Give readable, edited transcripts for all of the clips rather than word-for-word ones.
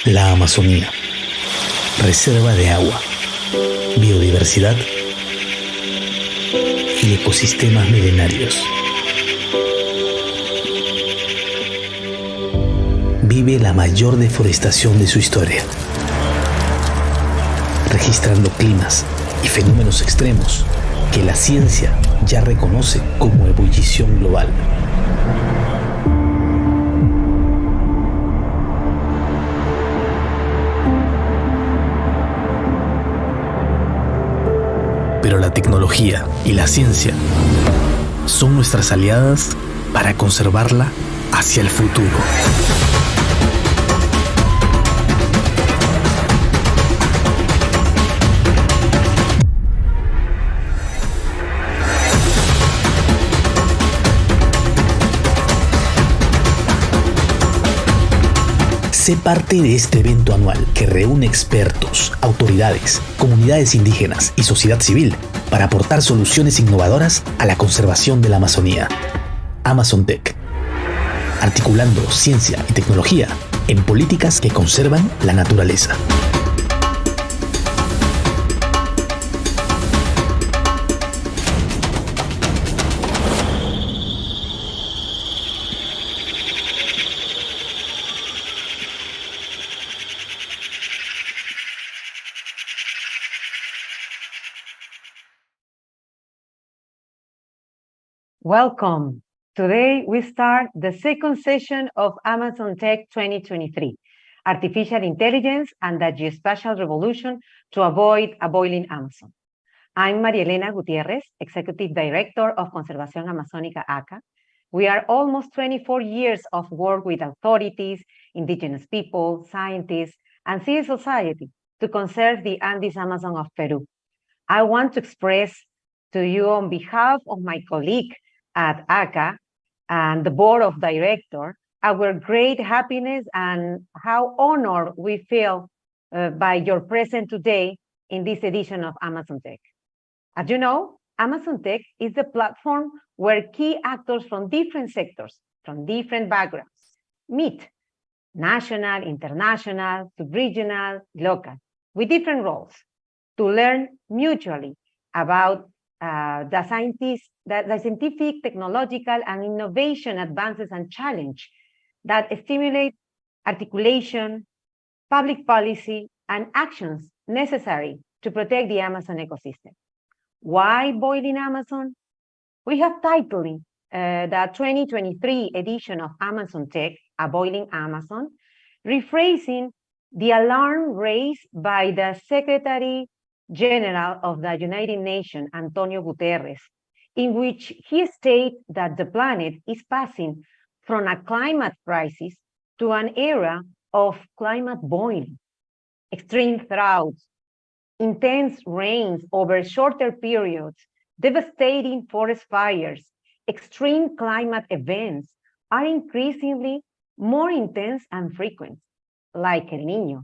La Amazonía, reserva de agua, biodiversidad y ecosistemas milenarios. Vive la mayor deforestación de su historia, registrando climas y fenómenos extremos que la ciencia ya reconoce como ebullición global. Pero la tecnología y la ciencia son nuestras aliadas para conservarla hacia el futuro. Sé parte de este evento anual que reúne expertos, autoridades, comunidades indígenas y sociedad civil para aportar soluciones innovadoras a la conservación de la Amazonía. AmazonTech, articulando ciencia y tecnología en políticas que conservan la naturaleza. Welcome. Today we start the second session of AmazonTech 2023, Artificial Intelligence and the Geospatial Revolution to Avoid a Boiling Amazon. I'm 𝗵𝗲 Gutiérrez, Executive Director of Conservación Amazónica ACA. We are almost 24 years of work with authorities, indigenous people, scientists, and civil society to conserve the Andes Amazon of Peru. I want to express to you on behalf of my colleague at ACA and the board of directors, our great happiness and how honored we feel by your presence today in this edition of AmazonTech. As you know, AmazonTech is the platform where key actors from different sectors, from different backgrounds, meet, national, international, sub-regional, local, with different roles, to learn mutually about the scientific, technological, and innovation advances and challenge that stimulate articulation, public policy, and actions necessary to protect the Amazon ecosystem. Why Boiling Amazon? We have titled the 2023 edition of AmazonTech, A Boiling Amazon, rephrasing the alarm raised by the Secretary General of the United Nations, Antonio Guterres, in which he stated that the planet is passing from a climate crisis to an era of climate boiling, extreme droughts, intense rains over shorter periods, devastating forest fires, extreme climate events are increasingly more intense and frequent, like El Niño.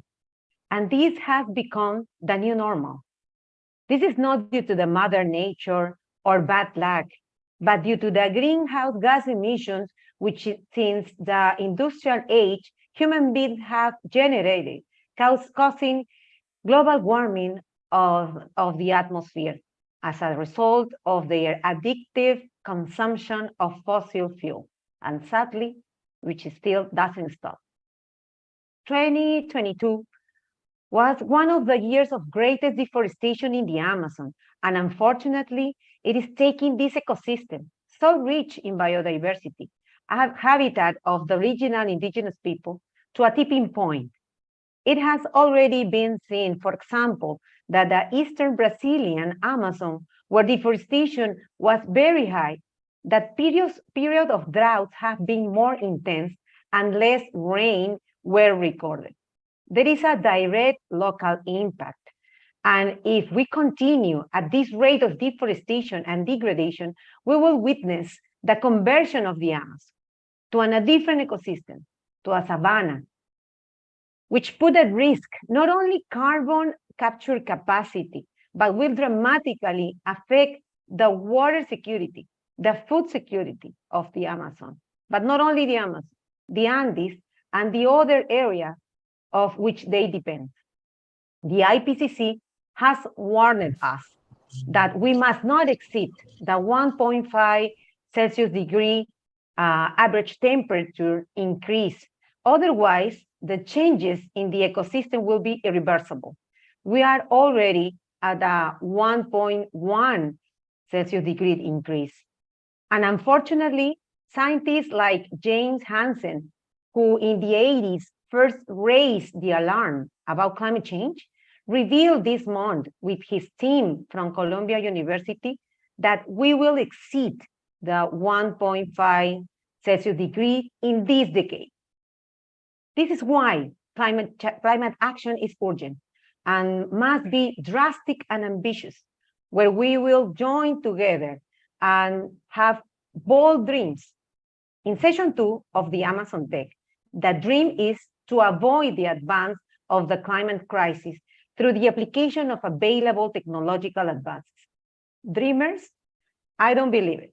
And this has become the new normal. This is not due to the mother nature or bad luck, but due to the greenhouse gas emissions, which since the industrial age, human beings have generated, causing global warming of the atmosphere as a result of their addictive consumption of fossil fuel, and sadly, which still doesn't stop. 2022 was one of the years of greatest deforestation in the Amazon, and unfortunately, it is taking this ecosystem, so rich in biodiversity, a habitat of the regional indigenous people, to a tipping point. It has already been seen, for example, that the eastern Brazilian Amazon, where deforestation was very high, that period of droughts have been more intense and less rain were recorded. There is a direct local impact. And if we continue at this rate of deforestation and degradation, we will witness the conversion of the Amazon to a different ecosystem, to a savanna, which put at risk not only carbon capture capacity, but will dramatically affect the water security, the food security of the Amazon. But not only the Amazon, the Andes and the other areas of which they depend. The IPCC has warned us that we must not exceed the 1.5 Celsius degree average temperature increase. Otherwise, the changes in the ecosystem will be irreversible. We are already at a 1.1 Celsius degree increase. And unfortunately, scientists like James Hansen, who in the 80s first raised the alarm about climate change, revealed this month with his team from Columbia University that we will exceed the 1.5 Celsius degree in this decade. This is why climate action is urgent and must be drastic and ambitious, where we will join together and have bold dreams. In session 2 of the Amazon Tech, the dream is to avoid the advance of the climate crisis through the application of available technological advances. Dreamers, I don't believe it.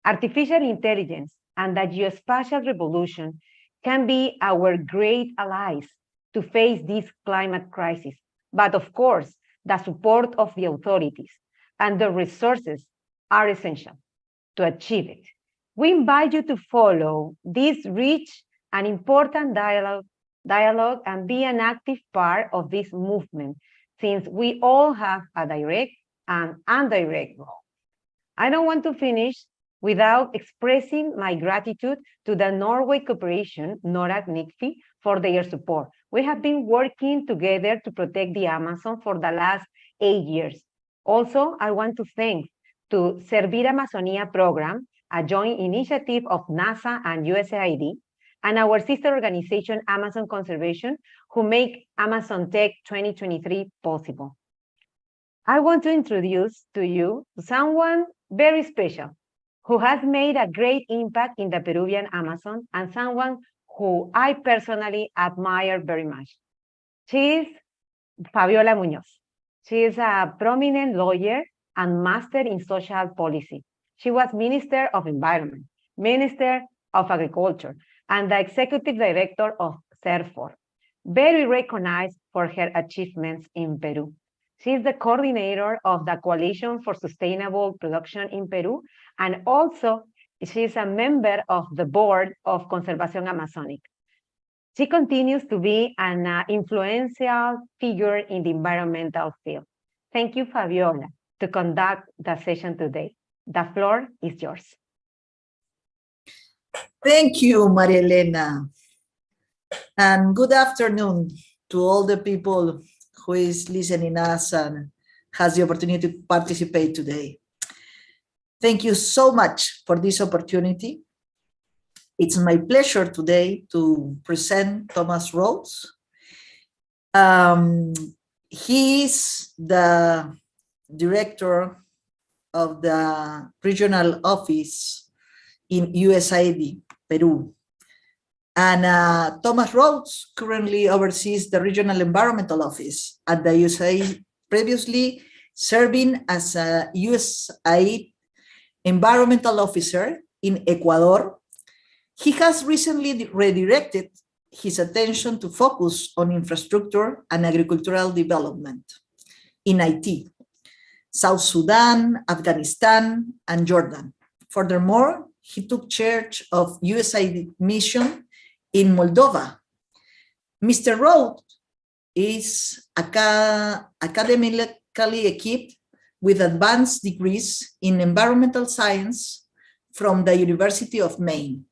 Artificial intelligence and the geospatial revolution can be our great allies to face this climate crisis. But of course, the support of the authorities and the resources are essential to achieve it. We invite you to follow this rich and important dialogue and be an active part of this movement, since we all have a direct and indirect role. I don't want to finish without expressing my gratitude to the Norway Corporation, 𝗃ance, for their support. We have been working together to protect the Amazon for the last 8 years. Also, I want to thank to Servir Amazonia program, a joint initiative of NASA and USAID, and our sister organization, Amazon Conservation, who make Amazon Tech 2023 possible. I want to introduce to you someone very special who has made a great impact in the Peruvian Amazon and someone who I personally admire very much. She is Fabiola Muñoz. She is a prominent lawyer and master in social policy. She was Minister of Environment, Minister of Agriculture, and the Executive Director of 𝗃𝗏, very recognized for her achievements in Peru. She is the coordinator of the Coalition for Sustainable Production in Peru, and also she is a member of the board of Conservación Amazónica. She continues to be an influential figure in the environmental field. Thank you, Fabiola, to conduct the session today. The floor is yours. Thank you, Maria Elena. And good afternoon to all the people who is listening us and has the opportunity to participate today. Thank you so much for this opportunity. It's my pleasure today to present Thomas Rhodes. He is the director of the regional office in USAID, Peru. And Thomas Rhodes currently oversees the regional environmental office at the USAID, previously serving as a USAID environmental officer in Ecuador. He has recently redirected his attention to focus on infrastructure and agricultural development in IT, South Sudan, Afghanistan, and Jordan. Furthermore, he took charge of USAID mission in Moldova. Mr. Rhodes is academically equipped with advanced degrees in environmental science from the University of Maine,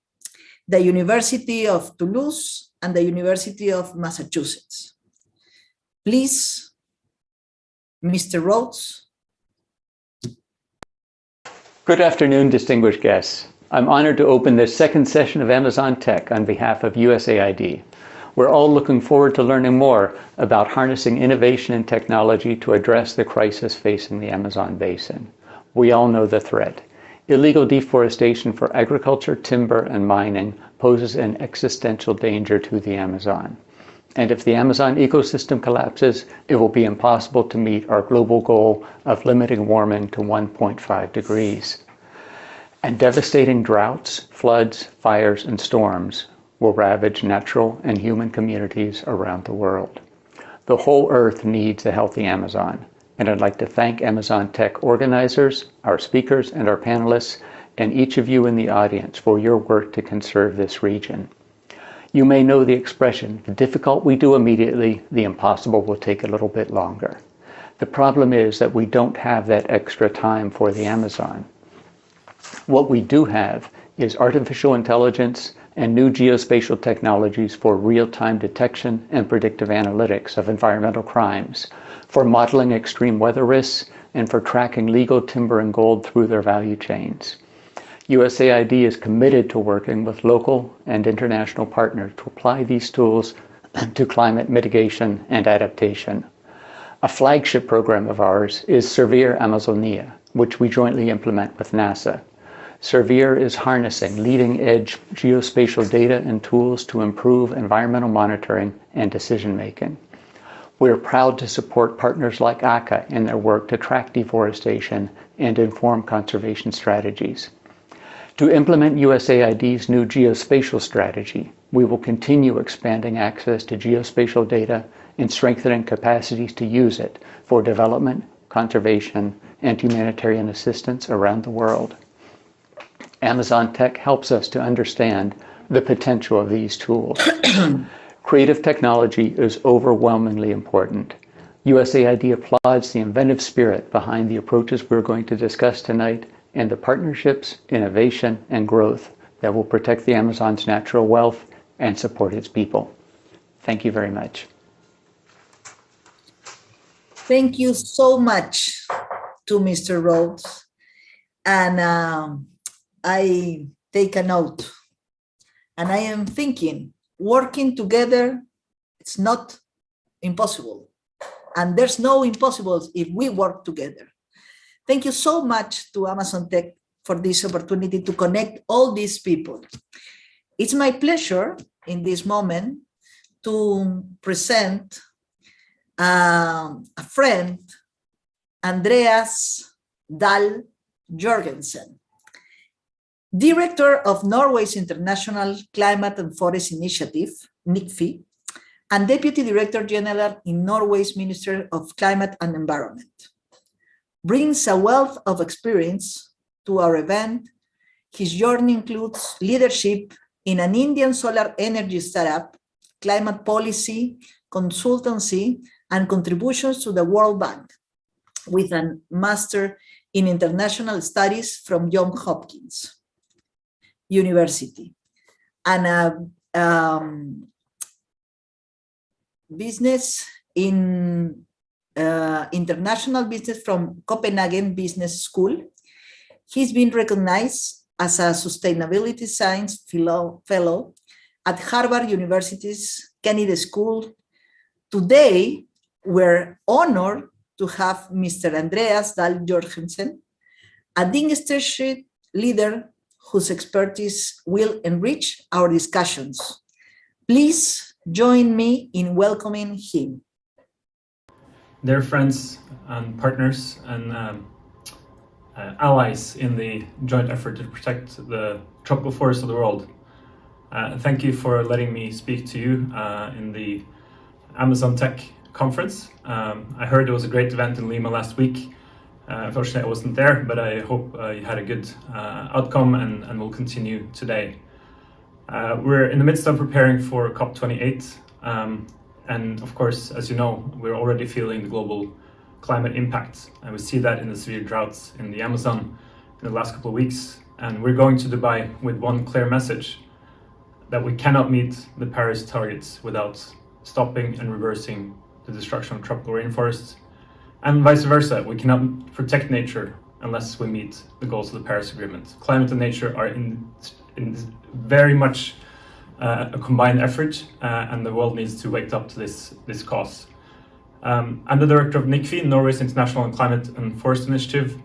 the University of Toulouse, and the University of Massachusetts. Please, Mr. Rhodes. Good afternoon, distinguished guests. I'm honored to open this second session of Amazon Tech on behalf of USAID. We're all looking forward to learning more about harnessing innovation and technology to address the crisis facing the Amazon basin. We all know the threat. Illegal deforestation for agriculture, timber, and mining poses an existential danger to the Amazon. And if the Amazon ecosystem collapses, it will be impossible to meet our global goal of limiting warming to 1.5 degrees. And devastating droughts, floods, fires, and storms will ravage natural and human communities around the world. The whole Earth needs a healthy Amazon, and I'd like to thank Amazon Tech organizers, our speakers, and our panelists, and each of you in the audience for your work to conserve this region. You may know the expression, the difficult we do immediately, the impossible will take a little bit longer. The problem is that we don't have that extra time for the Amazon. What we do have is artificial intelligence and new geospatial technologies for real-time detection and predictive analytics of environmental crimes, for modeling extreme weather risks, and for tracking legal timber and gold through their value chains. USAID is committed to working with local and international partners to apply these tools to climate mitigation and adaptation. A flagship program of ours is 𝗴𝗲𝗶𝗹𝗶, which we jointly implement with NASA. 𝗴𝗲 is harnessing leading-edge geospatial data and tools to improve environmental monitoring and decision-making. We're proud to support partners like ACA in their work to track deforestation and inform conservation strategies. To implement USAID's new geospatial strategy, we will continue expanding access to geospatial data and strengthening capacities to use it for development, conservation, and humanitarian assistance around the world. Amazon Tech helps us to understand the potential of these tools. Creative technology is overwhelmingly important. USAID applauds the inventive spirit behind the approaches we're going to discuss tonight and the partnerships, innovation, and growth that will protect the Amazon's natural wealth and support its people. Thank you very much. Thank you so much to Mr. Rhodes. And I take a note. And I am thinking, working together, it's not impossible. And there's no impossibles if we work together. Thank you so much to Amazon Tech for this opportunity to connect all these people. It's my pleasure in this moment to present a friend, 𝗏𝗏𝗃𝗁𝗁, Director of Norway's International Climate and Forest Initiative, NICFI, and Deputy Director General in Norway's Ministry of Climate and Environment. Brings a wealth of experience to our event. His journey includes leadership in an Indian solar energy startup, climate policy, consultancy, and contributions to the World Bank, with a Master in International Studies from Johns Hopkins University, and a business in international business from Copenhagen Business School. He's been recognized as a Sustainability Science Fellow at Harvard University's Kennedy School. Today, we're honored to have Mr. 𝗏𝗏𝗃𝗁𝗁, a distinguished leader whose expertise will enrich our discussions. Please join me in welcoming him. Dear friends and partners and allies in the joint effort to protect the tropical forests of the world, thank you for letting me speak to you in the Amazon Tech Conference. I heard there was a great event in Lima last week. Unfortunately, I wasn't there, but I hope you had a good outcome and will continue today. We're in the midst of preparing for COP28. And of course, as you know, we're already feeling the global climate impact. And we see that in the severe droughts in the Amazon in the last couple of weeks. And we're going to Dubai with one clear message, that we cannot meet the Paris targets without stopping and reversing the destruction of tropical rainforests. And vice versa, we cannot protect nature unless we meet the goals of the Paris Agreement. Climate and nature are in very much a combined effort, and the world needs to wake up to this cause. I'm the director of NICFI, Norway's International Climate and Forest Initiative.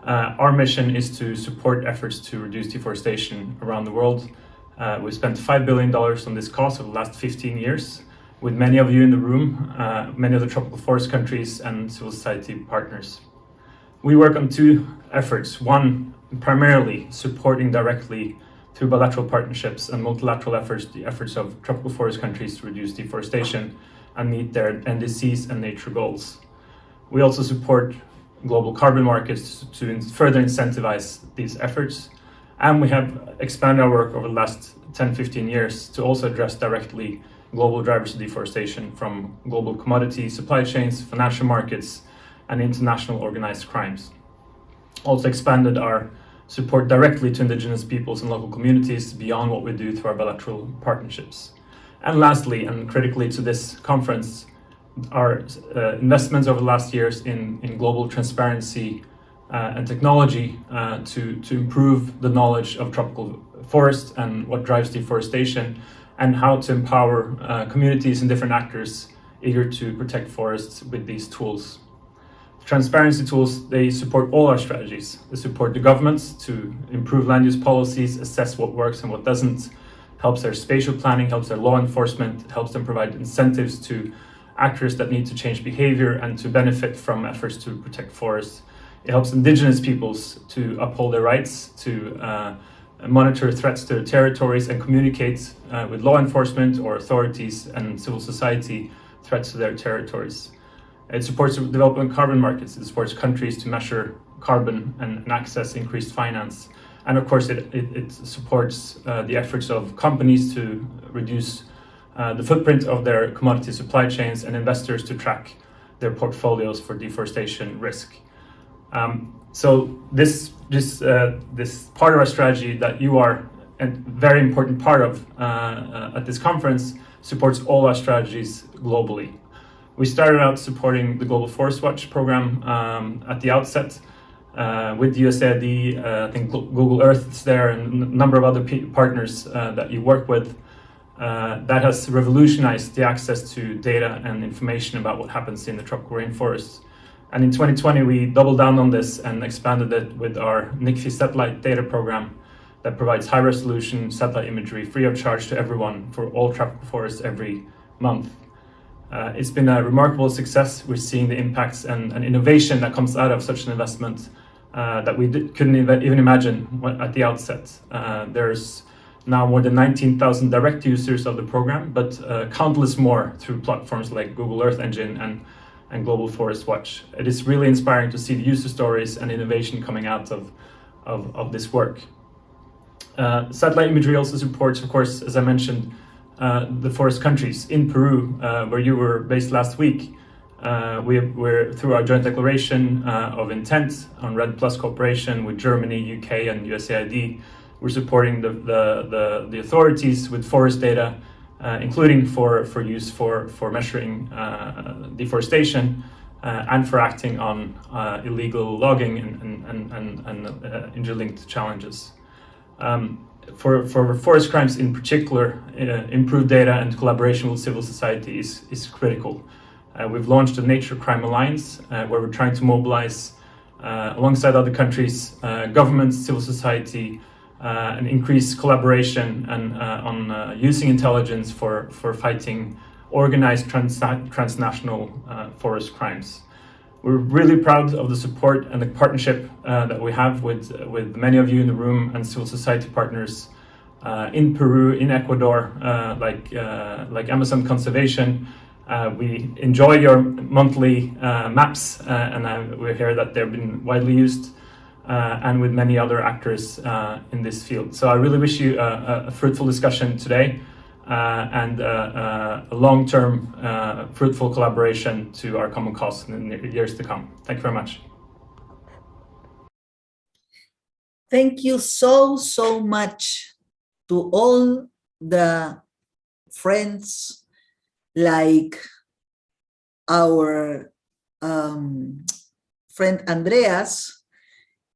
Our mission is to support efforts to reduce deforestation around the world. We've spent $5 billion on this cause over the last 15 years, with many of you in the room, many of the tropical forest countries and civil society partners. We work on two efforts. One, primarily supporting directly through bilateral partnerships and multilateral efforts, the efforts of tropical forest countries to reduce deforestation and meet their NDCs and nature goals. We also support global carbon markets to further incentivize these efforts. And we have expanded our work over the last 10-15 years to also address directly global drivers of deforestation, from global commodity supply chains, financial markets, and international organized crimes. Also expanded our support directly to indigenous peoples and local communities beyond what we do through our bilateral partnerships. And lastly, and critically to this conference, our investments over the last years in global transparency and technology to improve the knowledge of tropical forests and what drives deforestation, and how to empower communities and different actors eager to protect forests with these tools. Transparency tools, they support all our strategies. They support the governments to improve land use policies, assess what works and what doesn't, helps their spatial planning, helps their law enforcement, helps them provide incentives to actors that need to change behavior and to benefit from efforts to protect forests. It helps indigenous peoples to uphold their rights, to monitor threats to their territories and communicate with law enforcement or authorities and civil society threats to their territories. It supports the development of carbon markets. It supports countries to measure carbon and access increased finance. And of course, it supports the efforts of companies to reduce the footprint of their commodity supply chains and investors to track their portfolios for deforestation risk. So this part of our strategy that you are a very important part of at this conference supports all our strategies globally. We started out supporting the Global Forest Watch program at the outset with the USAID. I think Google Earth is there, and a number of other partners that you work with. That has revolutionized the access to data and information about what happens in the tropical rainforests. And in 2020, we doubled down on this and expanded it with our 𝗃𝗄𝐺 satellite data program that provides high-resolution satellite imagery free of charge to everyone for all tropical forests every month. It's been a remarkable success. We're seeing the impacts and innovation that comes out of such an investment that we couldn't even imagine at the outset. There's now more than 19,000 direct users of the program, but countless more through platforms like Google Earth Engine and Global Forest Watch. It is really inspiring to see the user stories and innovation coming out of this work. Satellite imagery also supports, of course, as I mentioned, the forest countries. In Peru, where you were based last week, we're through our joint declaration of intent on 𝗴𝗲𝘃 cooperation with Germany, UK, and USAID. We're supporting the authorities with forest data, including for use for measuring deforestation and for acting on illegal logging and interlinked challenges. For forest crimes in particular, improved data and collaboration with civil society is critical. We've launched a Nature Crime Alliance where we're trying to mobilize alongside other countries, governments, civil society, and increase collaboration and on using intelligence for fighting organized transnational forest crimes. We're really proud of the support and the partnership that we have with many of you in the room and civil society partners in Peru, in Ecuador, like Amazon Conservation. We enjoy your monthly maps, and we hear that they've been widely used, and with many other actors in this field. So I really wish you a fruitful discussion today. And a long-term fruitful collaboration to our common cause in the years to come. Thank you very much. Thank you so much to all the friends like our friend Andreas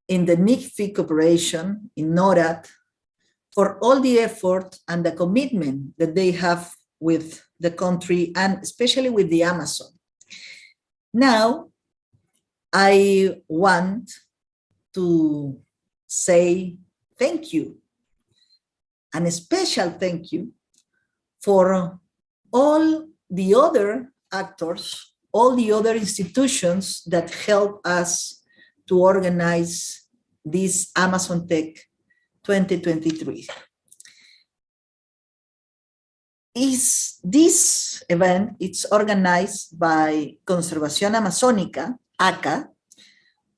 in the 𝗃𝗄𝐺 cooperation in NORAD, for all the effort and the commitment that they have with the country and especially with the Amazon. Now, I want to say thank you, and a special thank you for all the other actors, all the other institutions that help us to organize this Amazon Tech 2023. This event, it's organized by Conservación Amazónica, ACA,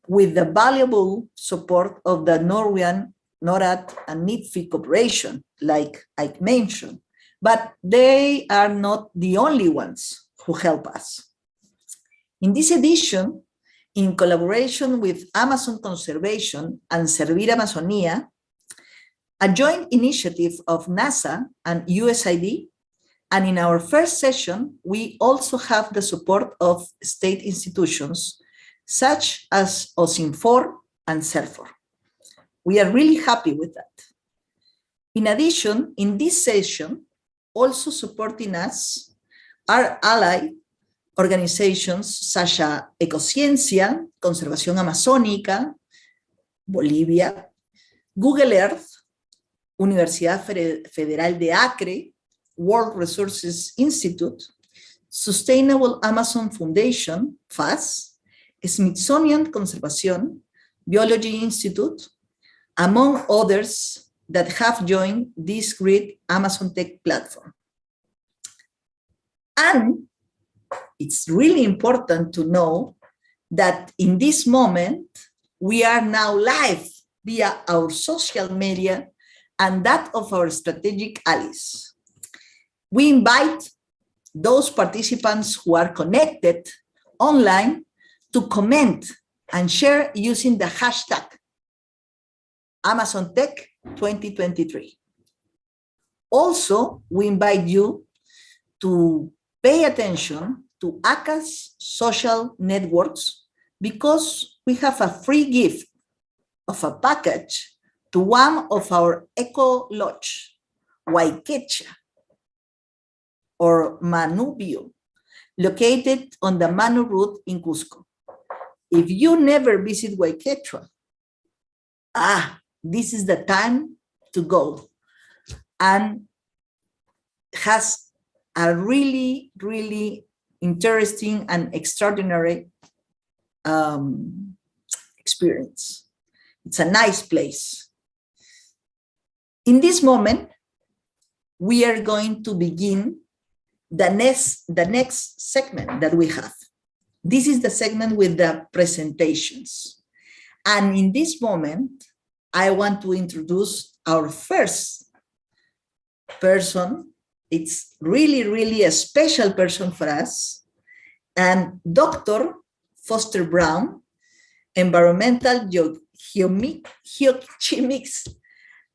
with the valuable support of the Norwegian NORAD and NIDFI cooperation, like I mentioned, but they are not the only ones who help us. In this edition, in collaboration with Amazon Conservation and Servir Amazonia, a joint initiative of NASA and USAID, and in our first session, we also have the support of state institutions such as OSINFOR and CERFOR. We are really happy with that. In addition, in this session, also supporting us are allied organizations such as Ecociencia, Conservación Amazónica, Bolivia, Google Earth, Universidad Federal de Acre, World Resources Institute, Sustainable Amazon Foundation, FAS, Smithsonian Conservation, Biology Institute, among others that have joined this great Amazon Tech platform. And it's really important to know that in this moment, we are now live via our social media and that of our strategic allies. We invite those participants who are connected online to comment and share using the hashtag AmazonTech2023. Also, we invite you to pay attention to ACA's social networks because we have a free gift of a package to one of our eco lodge, 𝗴𝗃𝗁𝗃, or Manubio, located on the Manu route in Cusco. If you never visit 𝗴𝗃𝗁𝗃, this is the time to go, and has a really, really interesting and extraordinary experience. It's a nice place. In this moment, we are going to begin the next segment that we have. This is the segment with the presentations. And in this moment, I want to introduce our first person. It's really, really a special person for us. And Dr. Foster Brown, environmental geochemics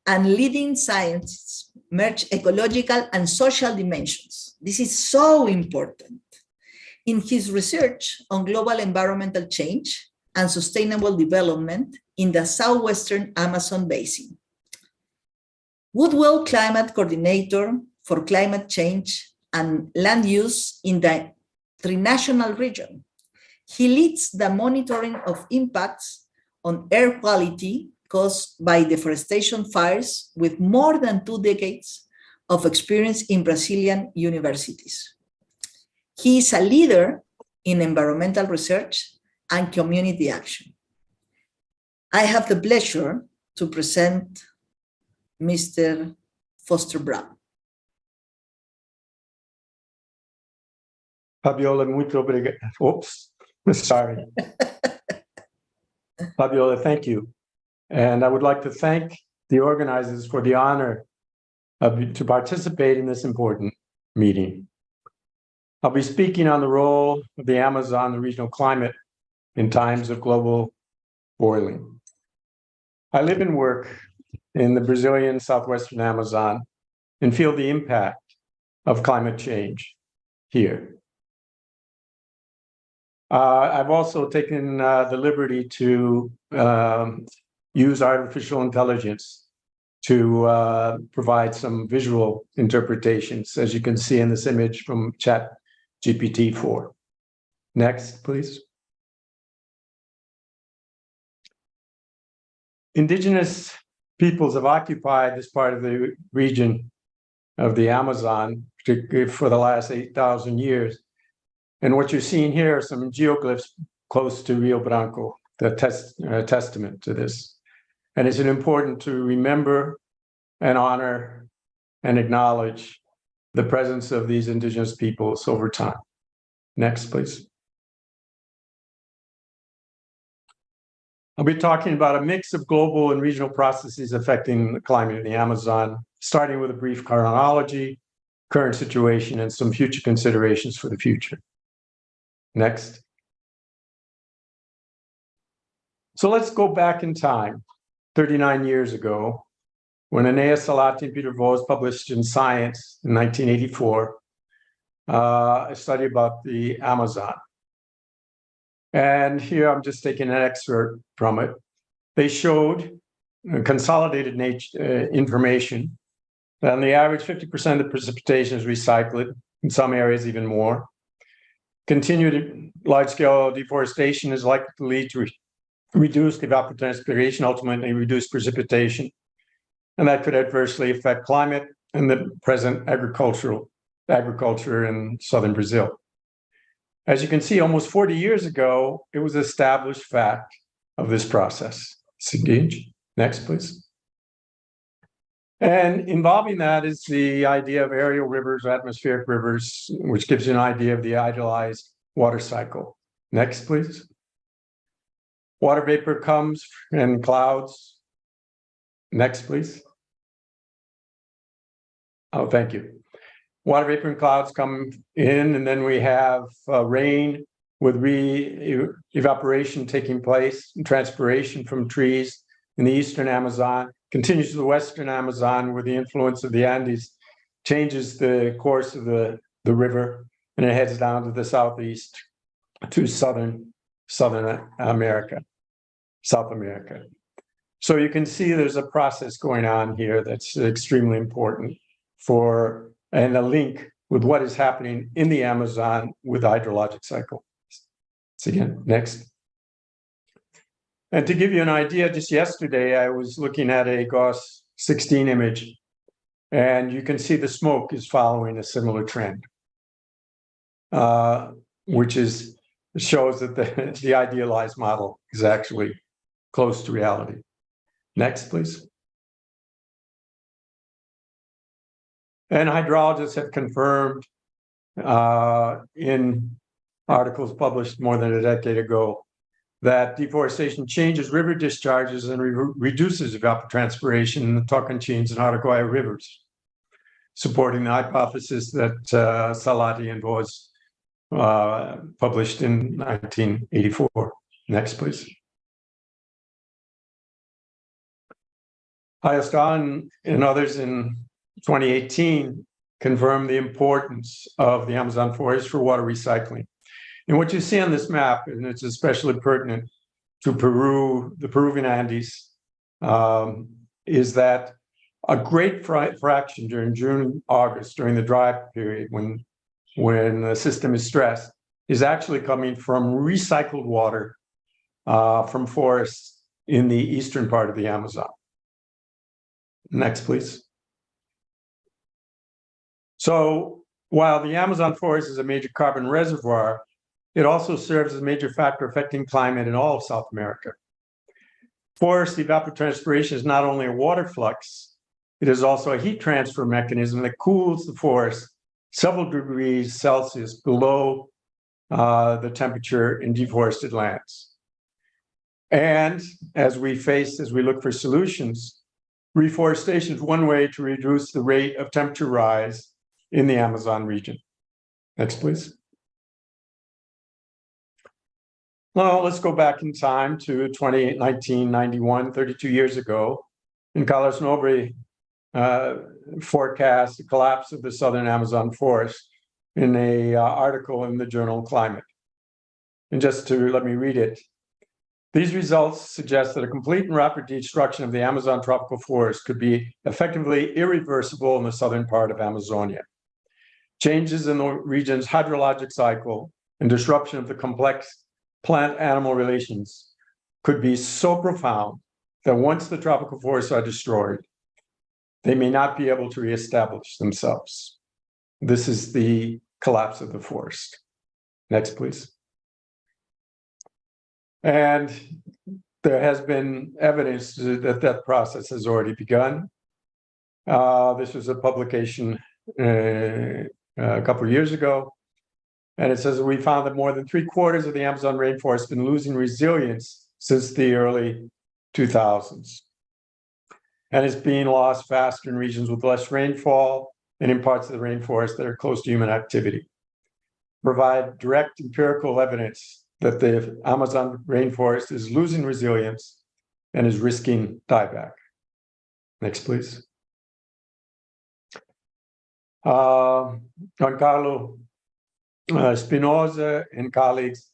and leading scientists merge ecological and social dimensions. This is so important. In his research on global environmental change and sustainable development in the southwestern Amazon basin. Woodwell Climate Coordinator for Climate Change and Land Use in the Trinational region. He leads the monitoring of impacts on air quality caused by deforestation fires with more than 2 decades of experience in Brazilian universities. He is a leader in environmental research and community action. I have the pleasure to present Mr. Foster Brown. Fabiola, muito obrigado. Oops, sorry. Fabiola, thank you. And I would like to thank the organizers for the honor to participate in this important meeting. I'll be speaking on the role of the Amazon, the regional climate, in times of global boiling. I live and work in the Brazilian southwestern Amazon and feel the impact of climate change here. I've also taken the liberty to use artificial intelligence to provide some visual interpretations, as you can see in this image from ChatGPT-4. Next, please. Indigenous peoples have occupied this part of the region of the Amazon, particularly for the last 8,000 years. And what you're seeing here are some geoglyphs close to Rio Branco, the testament to this. And it's important to remember and honor and acknowledge the presence of these indigenous peoples over time. Next, please. I'll be talking about a mix of global and regional processes affecting the climate in the Amazon, starting with a brief chronology, current situation, and some future considerations for the future. Next. So let's go back in time, 39 years ago, when 𝗃𝗁𝗃𝗶𝗹𝗃𝗃 published in Science in 1984, a study about the Amazon. And here I'm just taking an excerpt from it. They showed consolidated information that on the average, 50% of the precipitation is recycled, in some areas even more. Continued large-scale deforestation is likely to lead to reduced evapotranspiration, ultimately reduced precipitation, and that could adversely affect climate and the present agriculture in southern Brazil. As you can see, almost 40 years ago, it was an established fact of this process. Next, please. And involving that is the idea of aerial rivers, atmospheric rivers, which gives you an idea of the idealized water cycle. Next, please. Water vapor comes in clouds. Next, please. Oh, thank you. Water vapor and clouds come in, and then we have rain with evaporation taking place, and transpiration from trees in the eastern Amazon, continues to the western Amazon, where the influence of the Andes changes the course of the river, and it heads down to the southeast to southern America, South America. So you can see there's a process going on here that's extremely important and a link with what is happening in the Amazon with the hydrologic cycle. So again, next. And to give you an idea, just yesterday, I was looking at a Gauss 16 image, and you can see the smoke is following a similar trend, which shows that the idealized model is actually close to reality. Next, please. And hydrologists have confirmed in articles published more than a decade ago that deforestation changes river discharges and reduces evapotranspiration in the Tocantins and Araguaia rivers, supporting the hypothesis that Salati and Voz published in 1984. Next, please. Hayastan and others in 2018 confirmed the importance of the Amazon forest for water recycling. And what you see on this map, and it's especially pertinent to Peru, the Peruvian Andes, is that a great fraction during June, August, during the dry period when the system is stressed, is actually coming from recycled water from forests in the eastern part of the Amazon. Next, please. So while the Amazon forest is a major carbon reservoir, it also serves as a major factor affecting climate in all of South America. Forest evapotranspiration is not only a water flux, it is also a heat transfer mechanism that cools the forest several degrees Celsius below the temperature in deforested lands. And as we look for solutions, reforestation is one way to reduce the rate of temperature rise in the Amazon region. Next, please. Well, let's go back in time to 1991, 32 years ago. And Carlos Nobre forecast the collapse of the southern Amazon forest in an article in the journal Climate. And just to let me read it. These results suggest that a complete and rapid destruction of the Amazon tropical forest could be effectively irreversible in the southern part of Amazonia. Changes in the region's hydrologic cycle and disruption of the complex plant-animal relations could be so profound that once the tropical forests are destroyed, they may not be able to reestablish themselves. This is the collapse of the forest. Next, please. And there has been evidence that that process has already begun. This was a publication a couple of years ago. And it says, we found that more than 3/4 of the Amazon rainforest has been losing resilience since the early 2000s. And it's being lost faster in regions with less rainfall and in parts of the rainforest that are close to human activity. Provide direct empirical evidence that the Amazon rainforest is losing resilience and is risking dieback. Next, please. 𝗵𝗃𝗁𝗂 and colleagues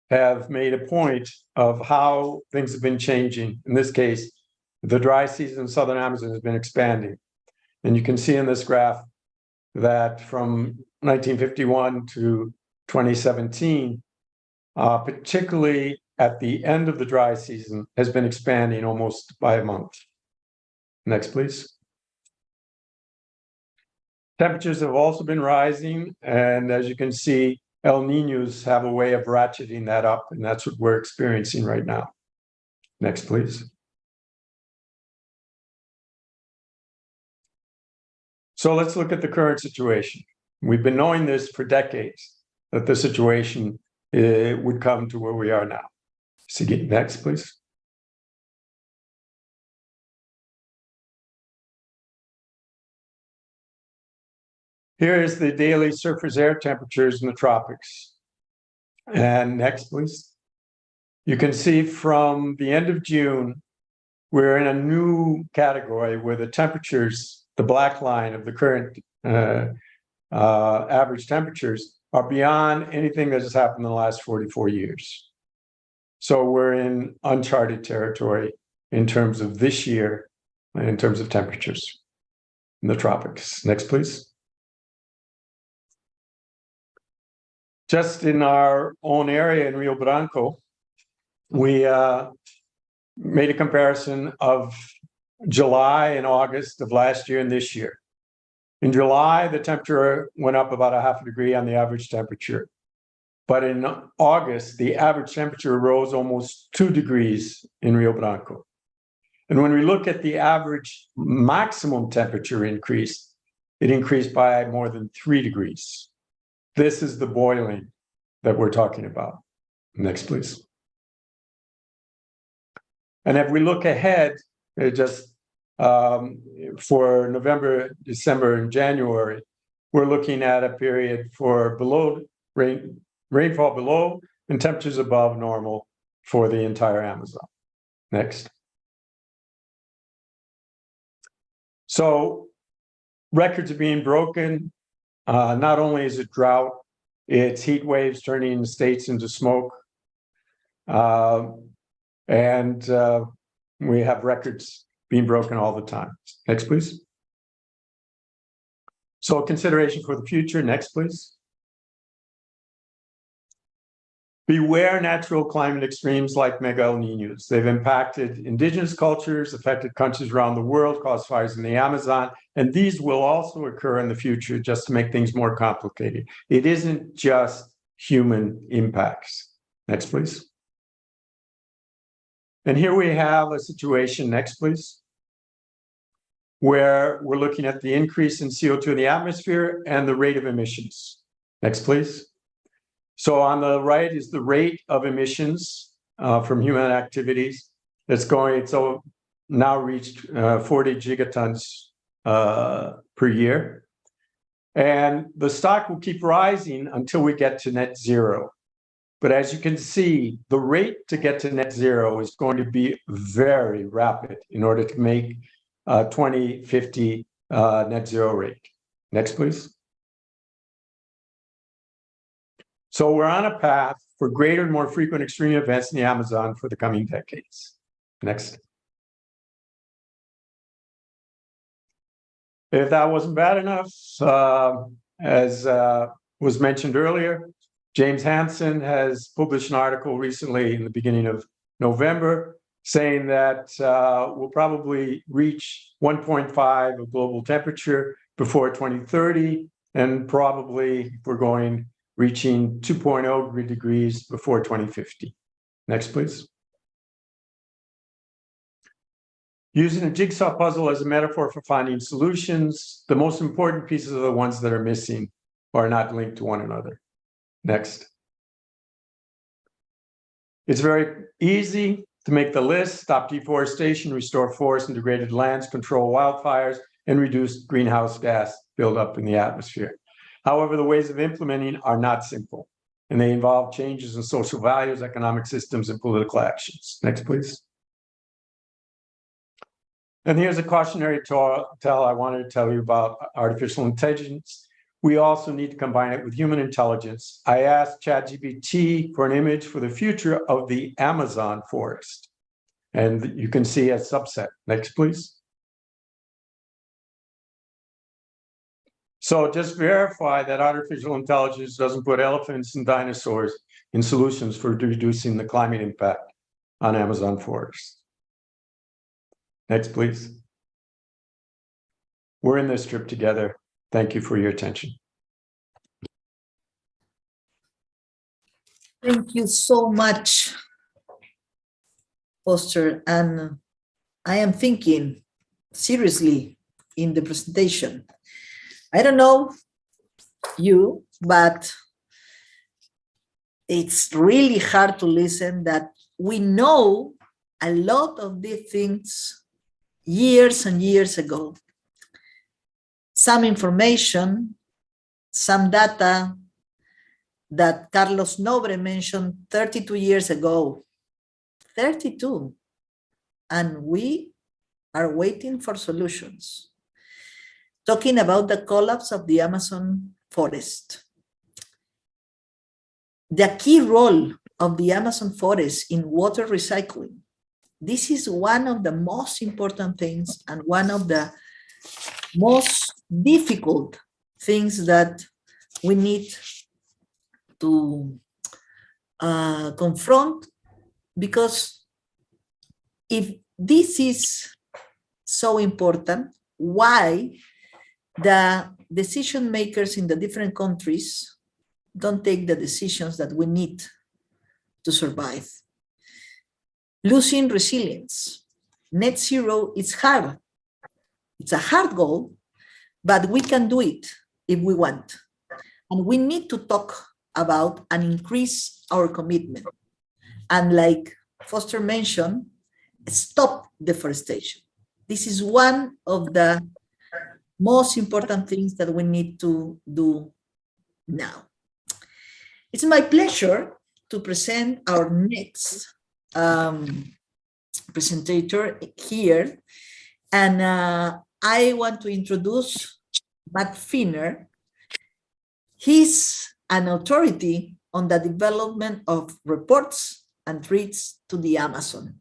have made a point of how things have been changing. In this case, the dry season in southern Amazon has been expanding. And you can see in this graph that from 1951 to 2017, particularly at the end of the dry season, has been expanding almost by a month. Next, please. Temperatures have also been rising, and as you can see, El Niños have a way of ratcheting that up, and that's what we're experiencing right now. Next, please. So let's look at the current situation. We've been knowing this for decades, that the situation would come to where we are now. Next, please. Here is the daily surface air temperatures in the tropics. And next, please. You can see from the end of June, we're in a new category where the temperatures, the black line of the current average temperatures, are beyond anything that has happened in the last 44 years. So we're in uncharted territory in terms of this year and in terms of temperatures in the tropics. Next, please. Just in our own area in Rio Branco, we made a comparison of July and August of last year and this year. In July, the temperature went up about 0.5 degree on the average temperature. But in August, the average temperature rose almost 2 degrees in Rio Branco. And when we look at the average maximum temperature increase, it increased by more than 3 degrees. This is the boiling that we're talking about. Next, please. And if we look ahead, just for November, December, and January, we're looking at a period for rainfall below and temperatures above normal for the entire Amazon. Next. So records are being broken. Not only is it drought, it's heat waves turning states into smoke. And we have records being broken all the time. Next, please. So consideration for the future. Next, please. Beware natural climate extremes like mega El Niños. They've impacted indigenous cultures, affected countries around the world, caused fires in the Amazon, and these will also occur in the future just to make things more complicated. It isn't just human impacts. Next, please. And here we have a situation, next, please, where we're looking at the increase in CO2 in the atmosphere and the rate of emissions. Next, please. So on the right is the rate of emissions from human activities. It's now reached 40 gigatons per year. And the stock will keep rising until we get to net zero. But as you can see, the rate to get to net zero is going to be very rapid in order to make 2050 net zero rate. Next, please. So we're on a path for greater and more frequent extreme events in the Amazon for the coming decades. Next. If that wasn't bad enough, as was mentioned earlier, James Hansen has published an article recently in the beginning of November saying that we'll probably reach 1.5 of global temperature before 2030, and probably we're reaching 2.0 degrees before 2050. Next, please. Using a jigsaw puzzle as a metaphor for finding solutions, the most important pieces are the ones that are missing or are not linked to one another. Next. It's very easy to make the list: stop deforestation, restore forests and degraded lands, control wildfires, and reduce greenhouse gas buildup in the atmosphere. However, the ways of implementing are not simple, and they involve changes in social values, economic systems, and political actions. Next, please. And here's a cautionary tale I wanted to tell you about artificial intelligence. We also need to combine it with human intelligence. I asked ChatGPT for an image for the future of the Amazon forest. And you can see a subset. Next, please. So just verify that artificial intelligence doesn't put elephants and dinosaurs in solutions for reducing the climate impact on Amazon forests. Next, please. We're in this trip together. Thank you for your attention. Thank you so much, Foster. And I am thinking seriously in the presentation. I don't know you, but it's really hard to listen that we know a lot of these things years and years ago. Some information, some data that Carlos Nobre mentioned 32 years ago. 32. And we are waiting for solutions. Talking about the collapse of the Amazon forest. The key role of the Amazon forest in water recycling. This is one of the most important things and one of the most difficult things that we need to confront, because if this is so important, why the decision makers in the different countries don't take the decisions that we need to survive? Losing resilience. Net zero is hard. It's a hard goal, but we can do it if we want. And we need to talk about and increase our commitment. And like Foster mentioned, stop deforestation. This is one of the most important things that we need to do now. It's my pleasure to present our next presenter here. And I want to introduce Matt Finner. He's an authority on the development of reports and threats to the Amazon.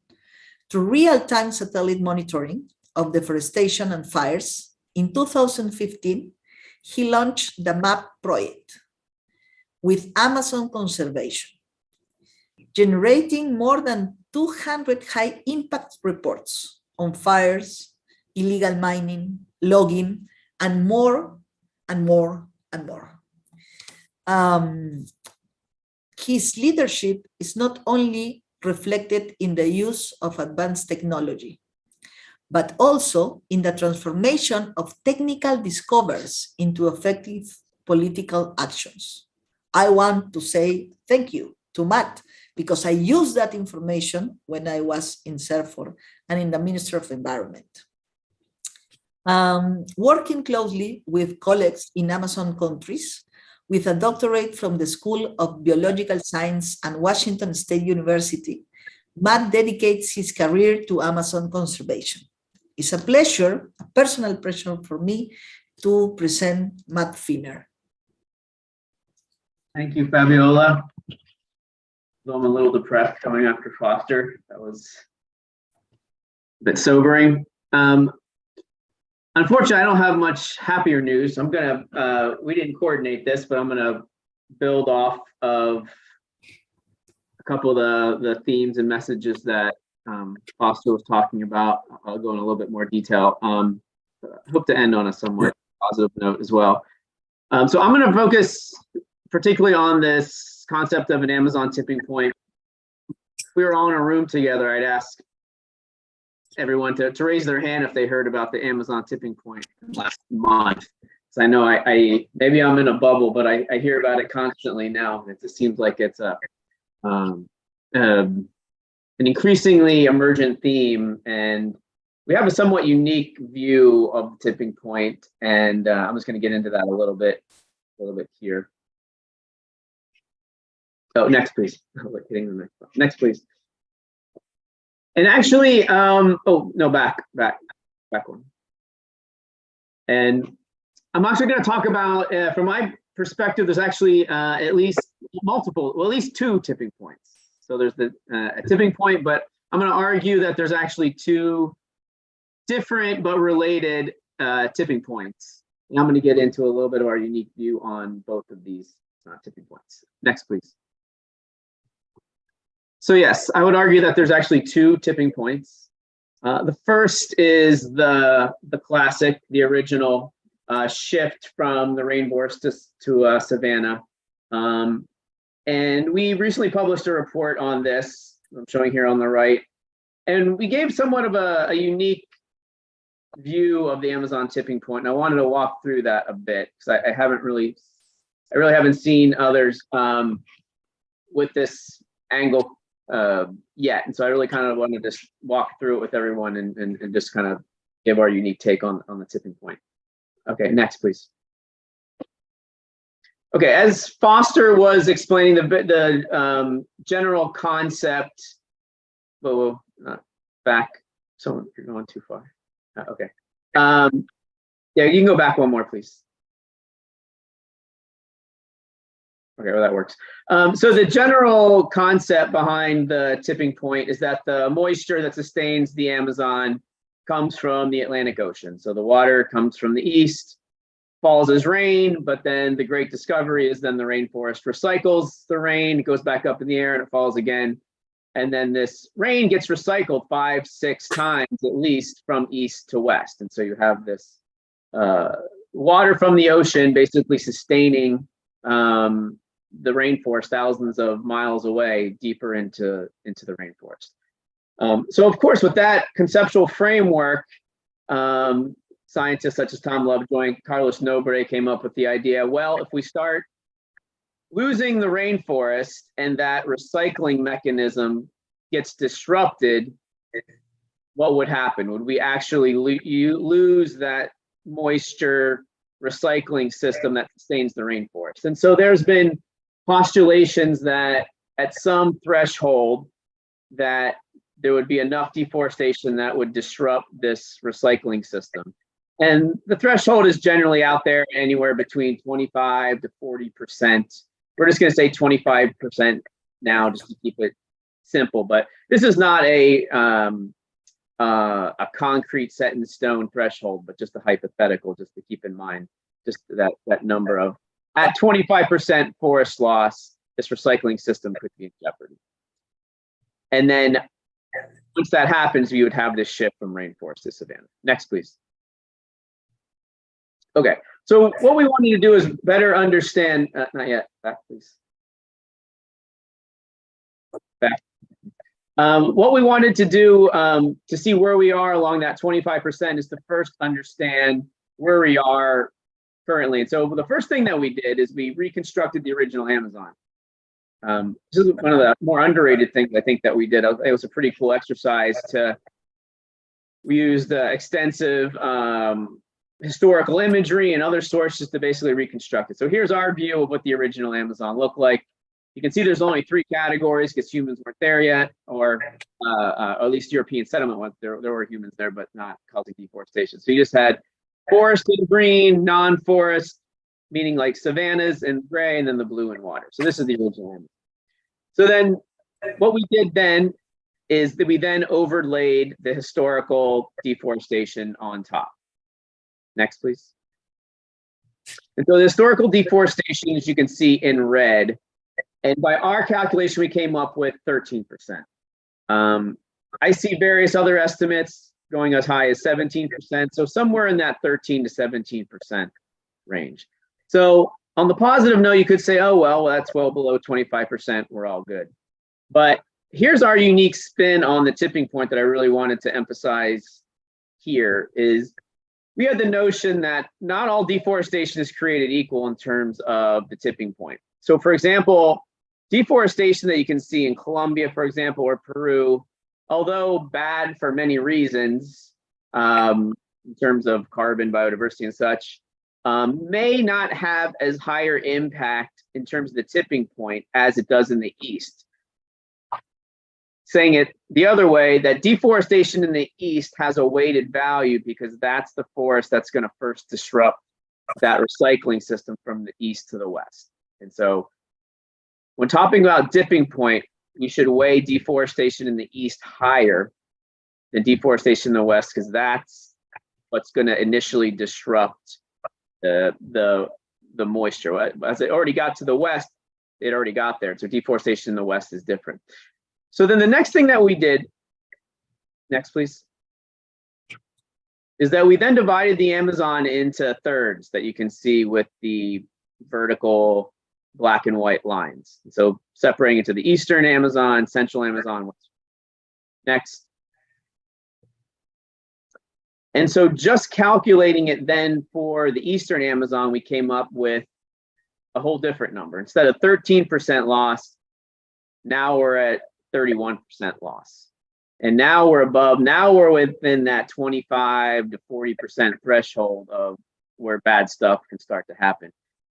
Through real-time satellite monitoring of deforestation and fires, in 2015, he launched the MAP project with Amazon conservation, generating more than 200 high-impact reports on fires, illegal mining, logging, and more and more and more. His leadership is not only reflected in the use of advanced technology, but also in the transformation of technical discoveries into effective political actions. I want to say thank you to Matt, because I used that information when I was in CERFOR and in the Ministry of Environment. Working closely with colleagues in Amazon countries, with a doctorate from the School of Biological Science and Washington State University, Matt dedicates his career to Amazon conservation. It's a pleasure, a personal pleasure for me to present Matt Finner. Thank you, Fabiola. Though I'm a little depressed coming after Foster. That was a bit sobering. Unfortunately, I don't have much happier news. I'm gonna, we didn't coordinate this, but I'm gonna build off of a couple of the themes and messages that Foster was talking about. I'll go in a little bit more detail. Hope to end on a somewhat positive note as well. So I'm gonna focus particularly on this concept of an Amazon tipping point. If we were all in a room together, I'd ask, everyone to raise their hand if they heard about the Amazon tipping point last month. So I know I maybe I'm in a bubble, but I hear about it constantly now. It just seems like it's an increasingly emergent theme, and we have a somewhat unique view of the tipping point, and I'm just going to get into that a little bit here. Oh, next, please. Hitting the next one. Next, please. And actually, oh no, back one. And I'm actually going to talk about, from my perspective, there's actually at least multiple, well, at least two tipping points. So there's the a tipping point, but I'm going to argue that there's actually two different but related tipping points. And I'm going to get into a little bit of our unique view on both of these tipping points. Next, please. So yes, I would argue that there's actually two tipping points. The first is the classic, the original shift from the rainforest to savanna. And we recently published a report on this, I'm showing here on the right. And we gave somewhat of a unique view of the Amazon tipping point. And I wanted to walk through that a bit because I really haven't seen others with this angle yet. And so I really kind of wanted to just walk through it with everyone and just kind of give our unique take on the tipping point. Okay, next, please. Okay, as Foster was explaining the general concept, back, so you're going too far. Okay. Yeah, you can go back one more, please. Okay, well, that works. So the general concept behind the tipping point is that the moisture that sustains the Amazon comes from the Atlantic Ocean. So the water comes from the east, falls as rain, but then the great discovery is then the rainforest recycles the rain, it goes back up in the air and it falls again. And then this rain gets recycled 5-6 times at least from east to west. And so you have this water from the ocean basically sustaining the rainforest thousands of miles away deeper into the rainforest. So of course, with that conceptual framework, scientists such as Tom Lovejoy, Carlos Nobre came up with the idea, well, if we start losing the rainforest and that recycling mechanism gets disrupted, what would happen? Would we actually lose that moisture recycling system that sustains the rainforest? And so there's been postulations that at some threshold that there would be enough deforestation that would disrupt this recycling system. And the threshold is generally out there anywhere between 25 to 40%. We're just going to say 25% now, just to keep it simple. But this is not a concrete set in stone threshold, but just a hypothetical, just to keep in mind, just that number of at 25% forest loss, this recycling system could be in jeopardy. And then once that happens, we would have this shift from rainforest to savanna. Next, please. Okay, so what we wanted to do is better understand, not yet, back please. Back. What we wanted to do to see where we are along that 25% is to first understand where we are currently. And so the first thing that we did is we reconstructed the original Amazon. This is one of the more underrated things I think that we did. It was a pretty cool exercise we used extensive historical imagery and other sources to basically reconstruct it. So here's our view of what the original Amazon looked like. You can see there's only 3 categories because humans weren't there yet, or at least European settlement was. There were humans there, but not causing deforestation. So you just had forest in green, non-forest, meaning like savannas in gray, and then the blue in water. So this is the original Amazon. So then what we did then is that we then overlaid the historical deforestation on top. Next, please. And so the historical deforestation, as you can see in red, and by our calculation, we came up with 13%. I see various other estimates going as high as 17%. So somewhere in that 13 to 17% range. So on the positive note, you could say, oh, well, that's well below 25%. We're all good. But here's our unique spin on the tipping point that I really wanted to emphasize here is we had the notion that not all deforestation is created equal in terms of the tipping point. So for example, deforestation that you can see in Colombia, for example, or Peru, although bad for many reasons, in terms of carbon, biodiversity and such, may not have as higher impact in terms of the tipping point as it does in the East. Saying it the other way, that deforestation in the East has a weighted value because that's the forest that's going to first disrupt that recycling system from the East to the West. And so when talking about tipping point, you should weigh deforestation in the East higher than deforestation in the West, because that's what's going to initially disrupt the moisture. As it already got to the West, it already got there. So deforestation in the West is different. So then the next thing that we did, next please, is that we then divided the Amazon into thirds that you can see with the vertical black and white lines. So separating it to the Eastern Amazon, Central Amazon. Next. And so just calculating it then for the Eastern Amazon, we came up with a whole different number. Instead of 13% loss, now we're at 31% loss. And now we're within that 25 to 40% threshold of where bad stuff can start to happen.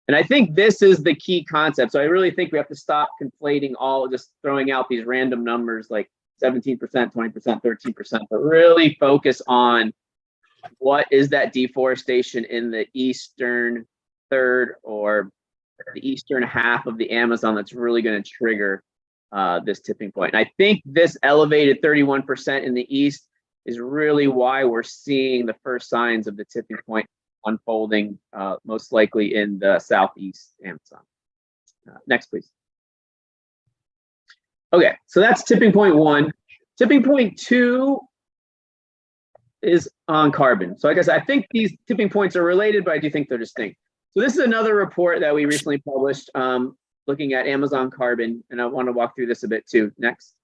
And I think this is the key concept. So I really think we have to stop conflating just throwing out these random numbers like 17%, 20%, 13%, but really focus on what is that deforestation in the eastern third or the eastern half of the Amazon that's really going to trigger this tipping point. And I think this elevated 31% in the east is really why we're seeing the first signs of the tipping point unfolding, most likely in the southeast Amazon. Next, please. Okay, so that's tipping point 1. Tipping point 2 is on carbon. So I guess I think these tipping points are related, but I do think they're distinct. So this is another report that we recently published looking at Amazon carbon, and I want to walk through this a bit too. Next.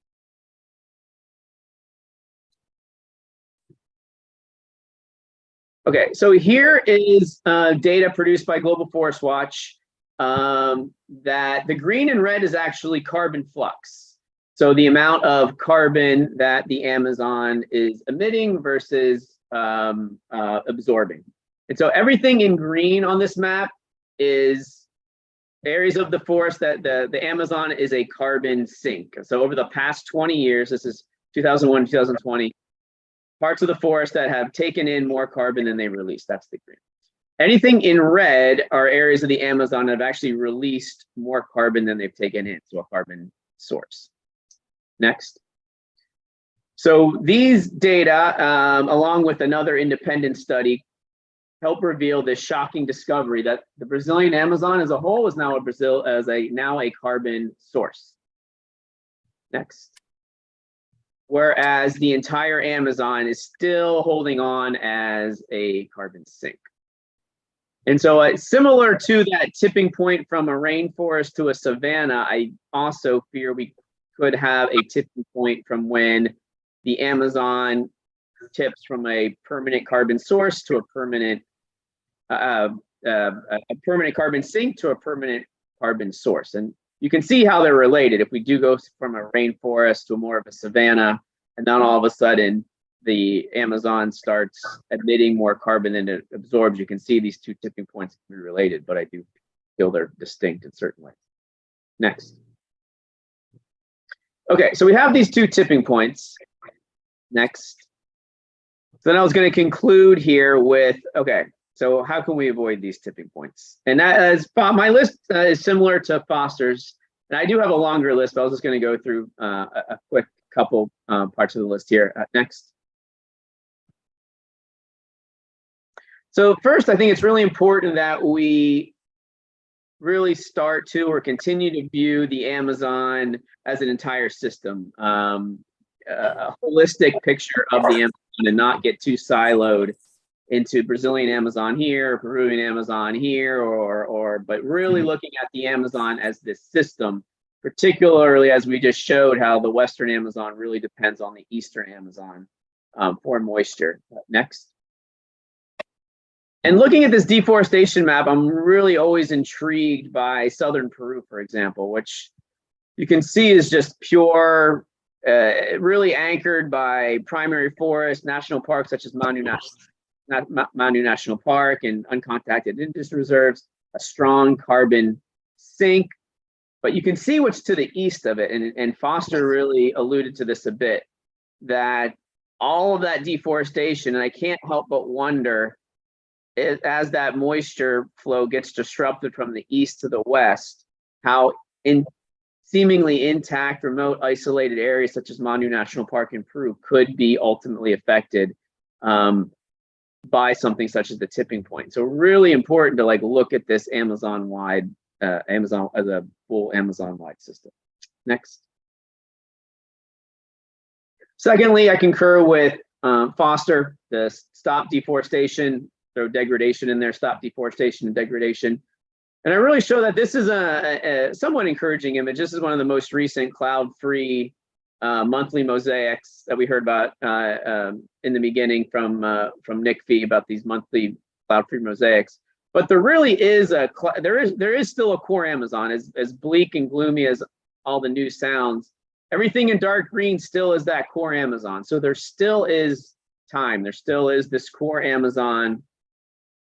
Okay, so here is data produced by Global Forest Watch that the green and red is actually carbon flux. So the amount of carbon that the Amazon is emitting versus absorbing. And so everything in green on this map is areas of the forest that the Amazon is a carbon sink. So over the past 20 years, this is 2001 to 2020, parts of the forest that have taken in more carbon than they released. That's the green. Anything in red are areas of the Amazon that have actually released more carbon than they've taken in, so a carbon source. Next. So these data, along with another independent study, help reveal this shocking discovery that the Brazilian Amazon as a whole is now a carbon source. Next. Whereas the entire Amazon is still holding on as a carbon sink. And so similar to that tipping point from a rainforest to a savanna, I also fear we could have a tipping point from when the Amazon tips from a permanent carbon source to a permanent carbon sink to a permanent carbon source. And you can see how they're related. If we do go from a rainforest to more of a savanna, and then all of a sudden the Amazon starts emitting more carbon than it absorbs, you can see these two tipping points can be related, but I do feel they're distinct in certain ways. Next. Okay, so we have these two tipping points. Next. So then I was going to conclude here with, okay, so how can we avoid these tipping points? And that is, my list is similar to Foster's, and I do have a longer list, but I was just going to go through a quick couple parts of the list here. Next. So first, I think it's really important that we really start to or continue to view the Amazon as an entire system, a holistic picture of the Amazon, and not get too siloed into Brazilian Amazon here, Peruvian Amazon here, but really looking at the Amazon as this system particularly as we just showed how the Western Amazon really depends on the Eastern Amazon for moisture. Next. And looking at this deforestation map, I'm really always intrigued by southern Peru, for example, which you can see is just pure, really anchored by primary forests, national parks such as Manu National Park and uncontacted industry reserves, a strong carbon sink. But you can see what's to the east of it, and Foster really alluded to this a bit, that all of that deforestation, and I can't help but wonder, as that moisture flow gets disrupted from the east to the west, how in seemingly intact, remote, isolated areas such as Manu National Park in Peru could be ultimately affected by something such as the tipping point. So really important to look at this Amazon-wide, Amazon as a full Amazon-wide system. Next. Secondly, I concur with Foster, the stop deforestation, throw degradation in there, stop deforestation and degradation. And I really show that this is a somewhat encouraging image. This is one of the most recent cloud-free monthly mosaics that we heard about in the beginning from 𝗃𝗃 about these monthly cloud-free mosaics. But there really is there is still a core Amazon, as bleak and gloomy as all the news sounds. Everything in dark green still is that core Amazon. So there still is time. There still is this core Amazon.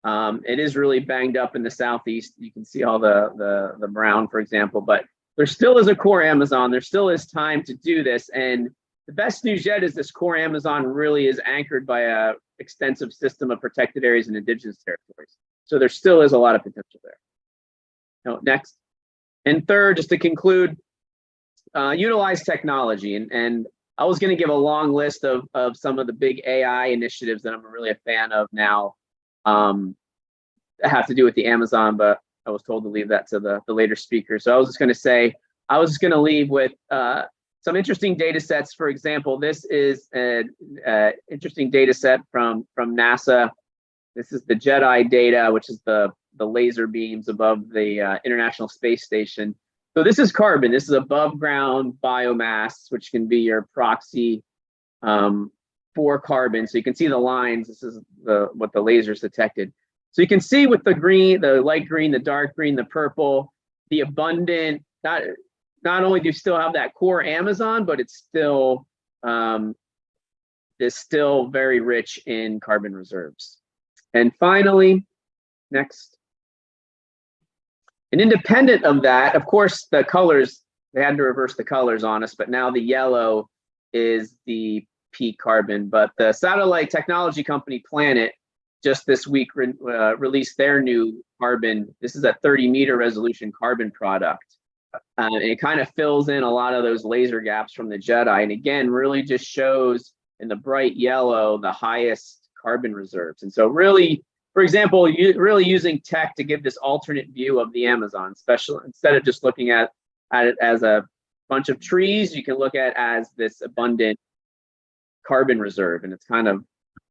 It is really banged up in the southeast. You can see all the brown, for example, but there still is a core Amazon. There still is time to do this. And the best news yet is this core Amazon really is anchored by a extensive system of protected areas and indigenous territories. So there still is a lot of potential there. No, next. And third, just to conclude, utilize technology. And I was going to give a long list of some of the big AI initiatives that I'm really a fan of now. Have to do with the Amazon, but I was told to leave that to the later speaker. So I was just going to say, I was just going to leave with some interesting data sets. For example, this is an interesting data set from NASA. This is the 𝗔𝗿 data, which is the laser beams above the International Space Station. So this is carbon. This is above ground biomass, which can be your proxy for carbon. So you can see the lines. This is what the lasers detected. So you can see with the green, the light green, the dark green, the purple, the abundant, not only do you still have that core Amazon, but it's still very rich in carbon reserves. And finally, next. And independent of that, of course, the colors, they had to reverse the colors on us, but now the yellow is the peak carbon. But the satellite technology company Planet just this week released their new carbon. This is a 30-meter resolution carbon product. And it kind of fills in a lot of those laser gaps from the 𝗔𝗿. And again, really just shows in the bright yellow the highest carbon reserves. And so really, for example, really using tech to give this alternate view of the Amazon, especially instead of just looking at it as a bunch of trees, you can look at it as this abundant carbon reserve, and it's kind of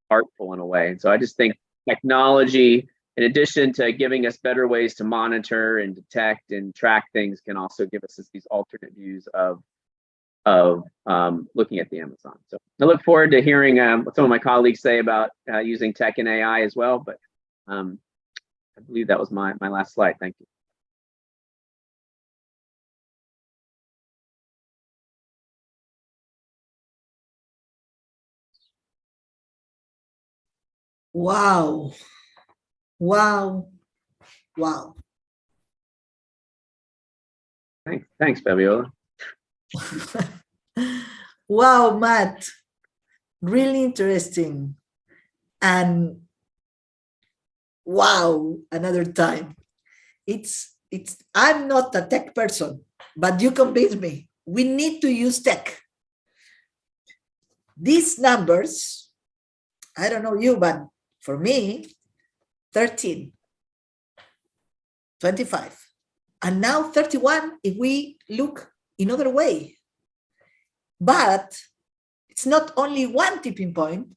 artful in a way. And so I just think technology, in addition to giving us better ways to monitor and detect and track things, can also give us these alternate views of looking at the Amazon. So I look forward to hearing what some of my colleagues say about using tech and AI as well. But I believe that was my last slide. Thank you. Wow. Wow. Wow. Thanks, 𝗶𝗶𝗶𝗹. Wow, Matt. Really interesting. And wow, another time. I'm not a tech person, but you convinced me. We need to use tech. These numbers, I don't know you, but for me, 13, 25, and now 31 if we look in other way. But it's not only one tipping point.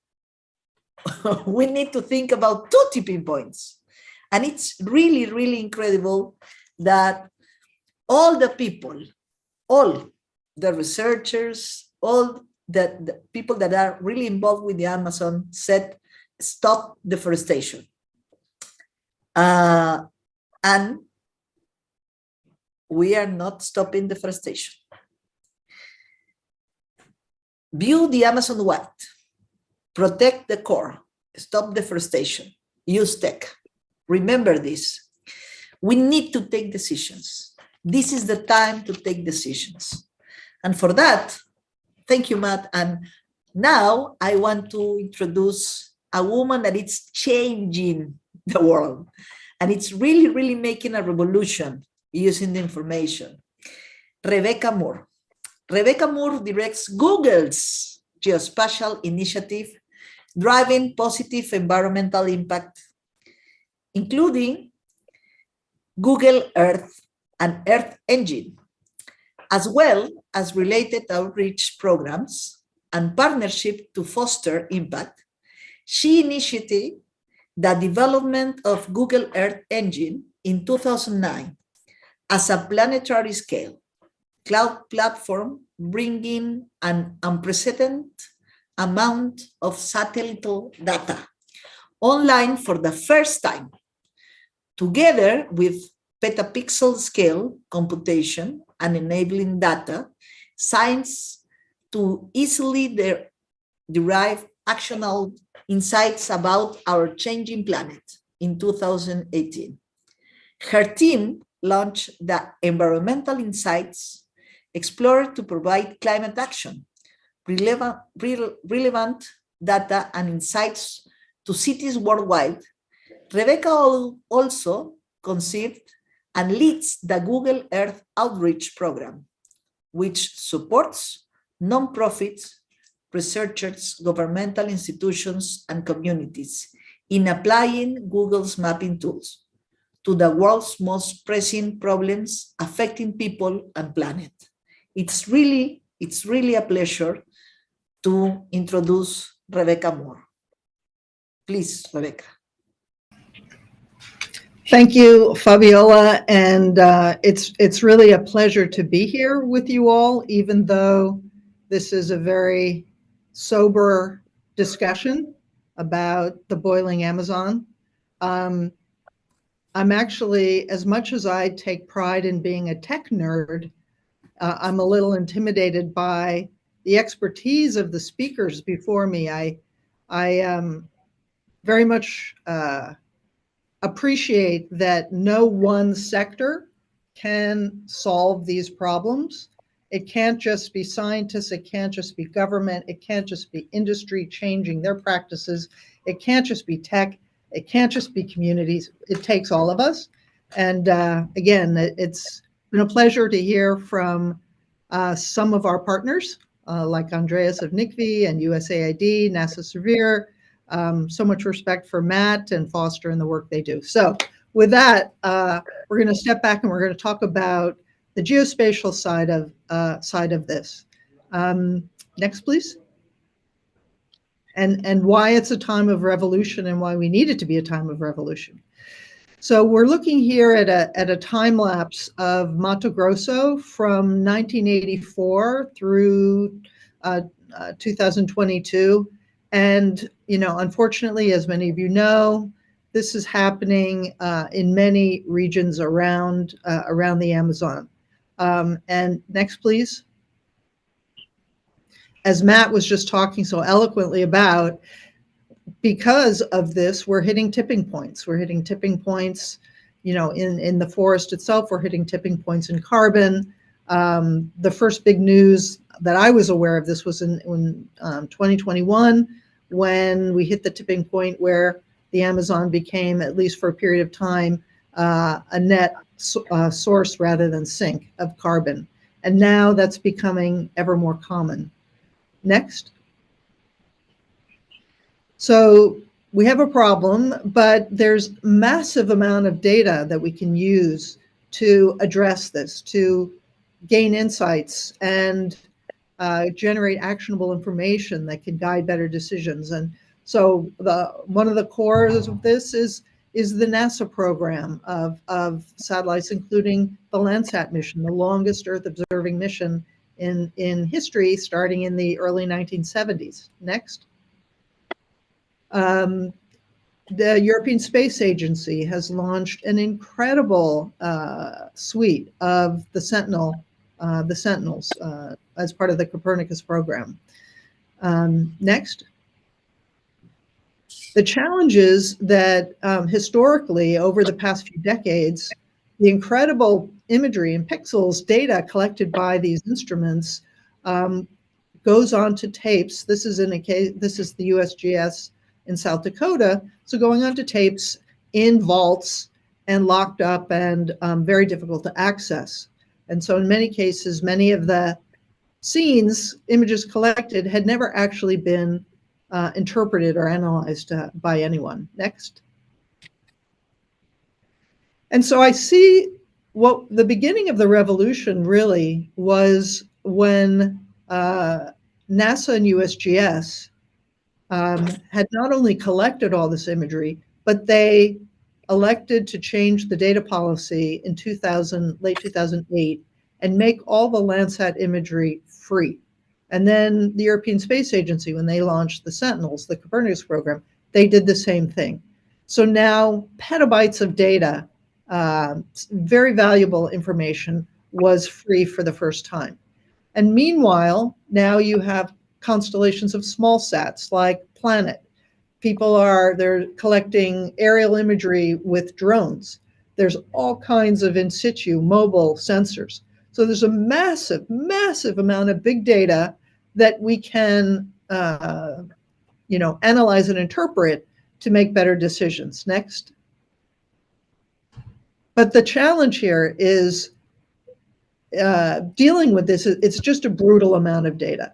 We need to think about 2 tipping points. And it's really, really incredible that all the people all the researchers, all the people that are really involved with the Amazon said, stop deforestation. And we are not stopping deforestation. View the Amazon white, protect the core, stop deforestation, use tech. Remember this. We need to take decisions. This is the time to take decisions. And for that, thank you, Matt. And now I want to introduce a woman that is changing the world. And it's really, really making a revolution using the information. Rebecca Moore. Rebecca Moore directs Google's geospatial initiative, driving positive environmental impact, including Google Earth and Earth Engine, as well as related outreach programs and partnership to foster impact. She initiated the development of Google Earth Engine in 2009 as a planetary scale cloud platform bringing an unprecedented amount of satellite data online for the first time, together with petapixel scale computation and enabling data science to easily derive actionable insights about our changing planet in 2018. Her team launched the Environmental Insights Explorer to provide climate action, relevant data and insights to cities worldwide. Rebecca also conceived and leads the Google Earth Outreach Program, which supports nonprofits, researchers, governmental institutions, and communities in applying Google's mapping tools to the world's most pressing problems affecting people and planet. It's really a pleasure to introduce Rebecca Moore. Please, Rebecca. Thank you, Fabiola, and it's really a pleasure to be here with you all, even though this is a very sober discussion about the boiling Amazon. I'm actually, as much as I take pride in being a tech nerd, I'm a little intimidated by the expertise of the speakers before me. I very much appreciate that no one sector can solve these problems. It can't just be scientists, it can't just be government, it can't just be industry changing their practices, it can't just be tech, it can't just be communities, it takes all of us. And again, it's been a pleasure to hear from some of our partners, like Andreas of NICVI and USAID, NASA Severe. So much respect for Matt and Foster and the work they do. So with that, we're going to step back and we're going to talk about the geospatial side of this. Next, please. And why it's a time of revolution and why we need it to be a time of revolution. So we're looking here at a time lapse of Mato Grosso from 1984 through 2022. And, unfortunately, as many of you know, this is happening in many regions around the Amazon. And next, please. As Matt was just talking so eloquently about, because of this, we're hitting tipping points. We're hitting tipping points, in the forest itself. We're hitting tipping points in carbon. The first big news that I was aware of this was in 2021, when we hit the tipping point where the Amazon became, at least for a period of time, a net source rather than sink of carbon. And now that's becoming ever more common. Next. So we have a problem, but there's massive amount of data that we can use to address this, to gain insights and generate actionable information that can guide better decisions. And so one of the cores of this is is the NASA program of satellites, including the Landsat mission, the longest Earth observing mission in history, starting in the early 1970s. Next. The European Space Agency has launched an incredible suite of the Sentinels as part of the Copernicus program. Next. The challenge is that historically, over the past few decades, the incredible imagery and pixels data collected by these instruments goes on to tapes. This is the USGS in South Dakota. So going onto tapes in vaults and locked up and very difficult to access. And so in many cases, many of the images collected had never actually been interpreted or analyzed by anyone. Next. And so I see what the beginning of the revolution really was when NASA and USGS had not only collected all this imagery, but they elected to change the data policy in late 2008 and make all the Landsat imagery free. And then the European Space Agency, when they launched the Sentinels, the Copernicus program, they did the same thing. So now petabytes of data, very valuable information, was free for the first time. And meanwhile, now you have constellations of small sats like Planet. They're collecting aerial imagery with drones. There's all kinds of in situ mobile sensors. So there's a massive, massive amount of big data that we can, analyze and interpret to make better decisions. Next. But the challenge here is dealing with this. It's just a brutal amount of data,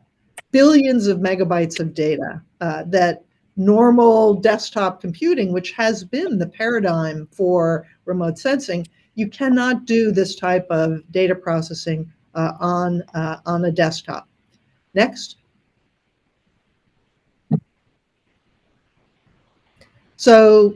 billions of megabytes of data that normal desktop computing, which has been the paradigm for remote sensing, you cannot do this type of data processing on a desktop. Next. So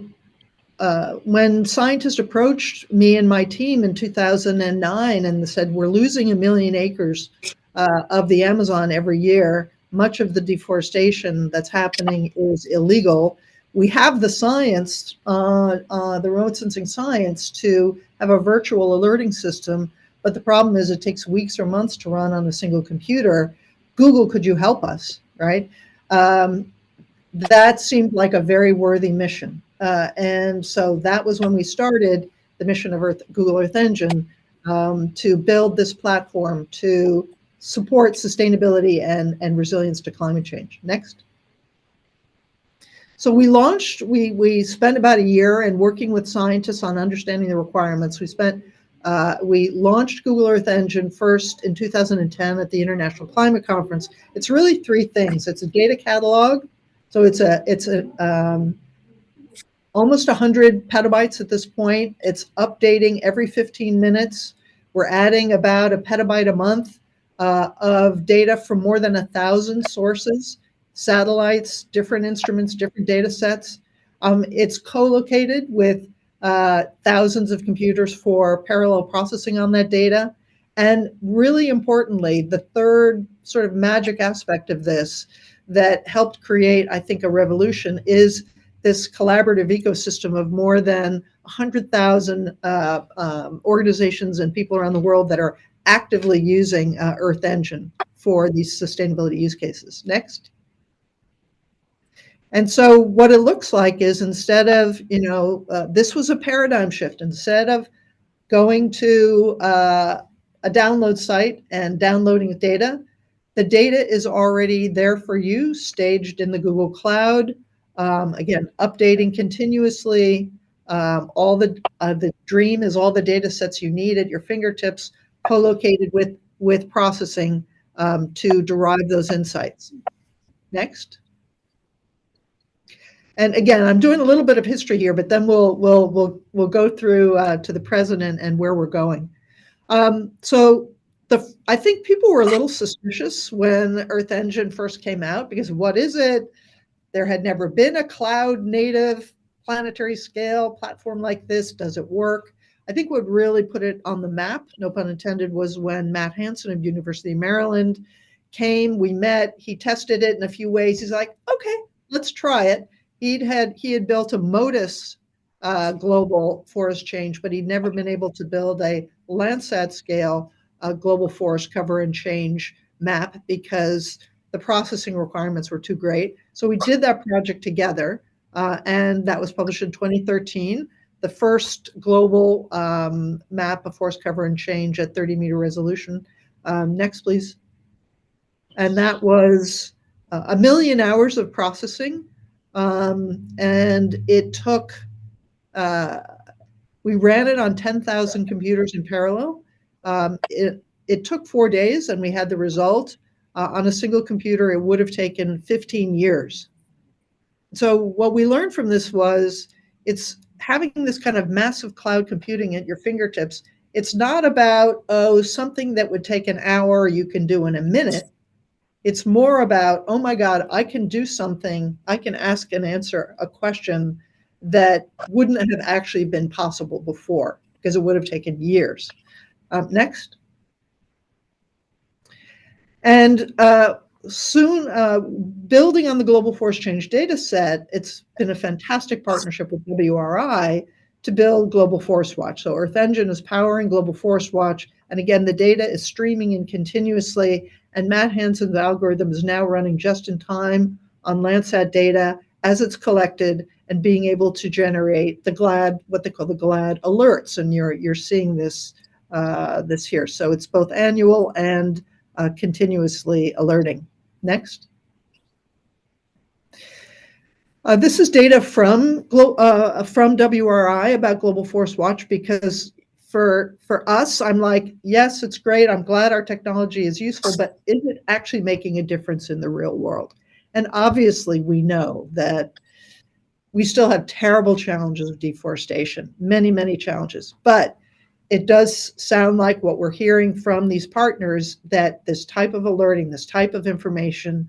when scientists approached me and my team in 2009 and said, we're losing 1 million acres of the Amazon every year, much of the deforestation that's happening is illegal. We have the science, the remote sensing science, to have a virtual alerting system, but the problem is it takes weeks or months to run on a single computer. Google, could you help us, right? That seemed like a very worthy mission. And so that was when we started the mission of Google Earth Engine to build this platform to support sustainability and resilience to climate change. Next. So we spent about a year and working with scientists on understanding the requirements. We launched Google Earth Engine first in 2010 at the International Climate Conference. It's really three things. It's a data catalog. So it's almost 100 petabytes at this point. It's updating every 15 minutes. We're adding about a petabyte a month of data from more than 1,000 sources, satellites, different instruments, different data sets. It's co-located with thousands of computers for parallel processing on that data. And really importantly, the third sort of magic aspect of this that helped create, I think, a revolution is this collaborative ecosystem of more than 100,000 organizations and people around the world that are actively using Earth Engine for these sustainability use cases. Next. And so what it looks like is instead of, this was a paradigm shift. Instead of going to a download site and downloading the data is already there for you, staged in the Google Cloud. Again, updating continuously. The dream is all the data sets you need at your fingertips, co-located with processing to derive those insights. Next. And again, I'm doing a little bit of history here, but then we'll go through to the present and where we're going. I think people were a little suspicious when Earth Engine first came out, because what is it? There had never been a cloud native planetary scale platform like this? Does it work? I think what really put it on the map, no pun intended, was when Matt Hansen of University of Maryland came. We met. He tested it in a few ways. He's like, okay, let's try it. He had built a MODIS global forest change, but he'd never been able to build a Landsat scale global forest cover and change map because the processing requirements were too great. So we did that project together, and that was published in 2013. The first global map of forest cover and change at 30-meter resolution. Next, please. And that was 1 million hours of processing. And it took, we ran it on 10,000 computers in parallel. It took 4 days and we had the result. On a single computer, it would have taken 15 years. So what we learned from this was it's having this kind of massive cloud computing at your fingertips. It's not about, oh, something that would take an hour you can do in a minute. It's more about, oh my God, I can do something. I can ask and answer a question that wouldn't have actually been possible before because it would have taken years. Next. And soon, building on the Global Forest Change data set, it's been a fantastic partnership with WRI to build Global Forest Watch. So Earth Engine is powering Global Forest Watch. And again, the data is streaming in continuously. And Matt Hansen's algorithm is now running just in time on Landsat data as it's collected and being able to generate the GLAD, what they call the GLAD alerts. And you're seeing this, this here. So it's both annual and continuously alerting. Next. This is data from WRI about Global Forest Watch, because for us, I'm like, yes, it's great. I'm glad our technology is useful, but is it actually making a difference in the real world? And obviously, we know that we still have terrible challenges of deforestation, many, many challenges. But it does sound like what we're hearing from these partners, that this type of alerting, this type of information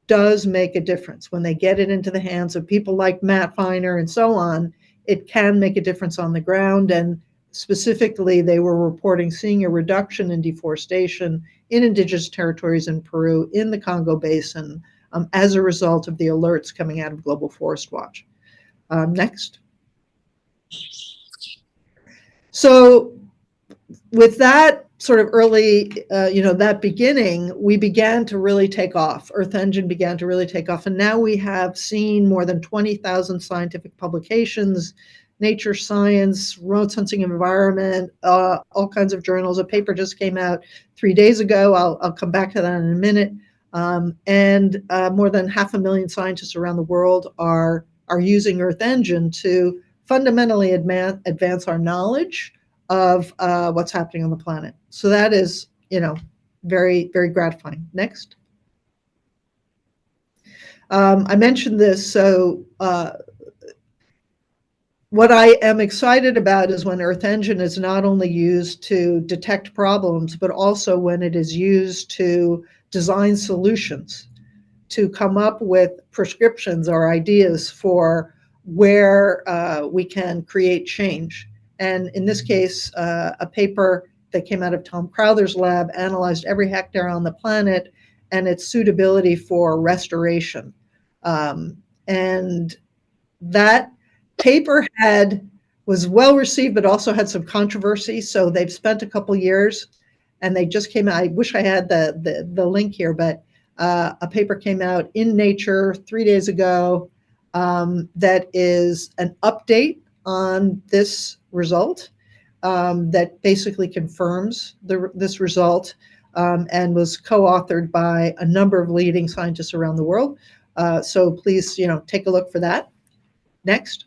does make a difference. When they get it into the hands of people like Matt Feiner and so on, it can make a difference on the ground. And specifically, they were reporting seeing a reduction in deforestation in indigenous territories in Peru, in the Congo Basin, as a result of the alerts coming out of Global Forest Watch. Next. So with that sort of early, that beginning, we began to really take off. Earth Engine began to really take off. And now we have seen more than 20,000 scientific publications, Nature, Science, Remote Sensing Environment, all kinds of journals. A paper just came out 3 days ago. I'll come back to that in a minute. And more than 500,000 scientists around the world are using Earth Engine to fundamentally advance our knowledge of what's happening on the planet. So that is, very, very gratifying. Next. I mentioned this. So what I am excited about is when Earth Engine is not only used to detect problems, but also when it is used to design solutions, to come up with prescriptions or ideas for where we can create change. And in this case, a paper that came out of Tom Crowther's lab analyzed every hectare on the planet and its suitability for restoration. And that paper was well received, but also had some controversy. So they've spent a couple years, and they just came out. I wish I had the link here, but a paper came out in Nature 3 days ago that is an update on this result, that basically confirms this result, and was co-authored by a number of leading scientists around the world. So please, take a look for that. Next.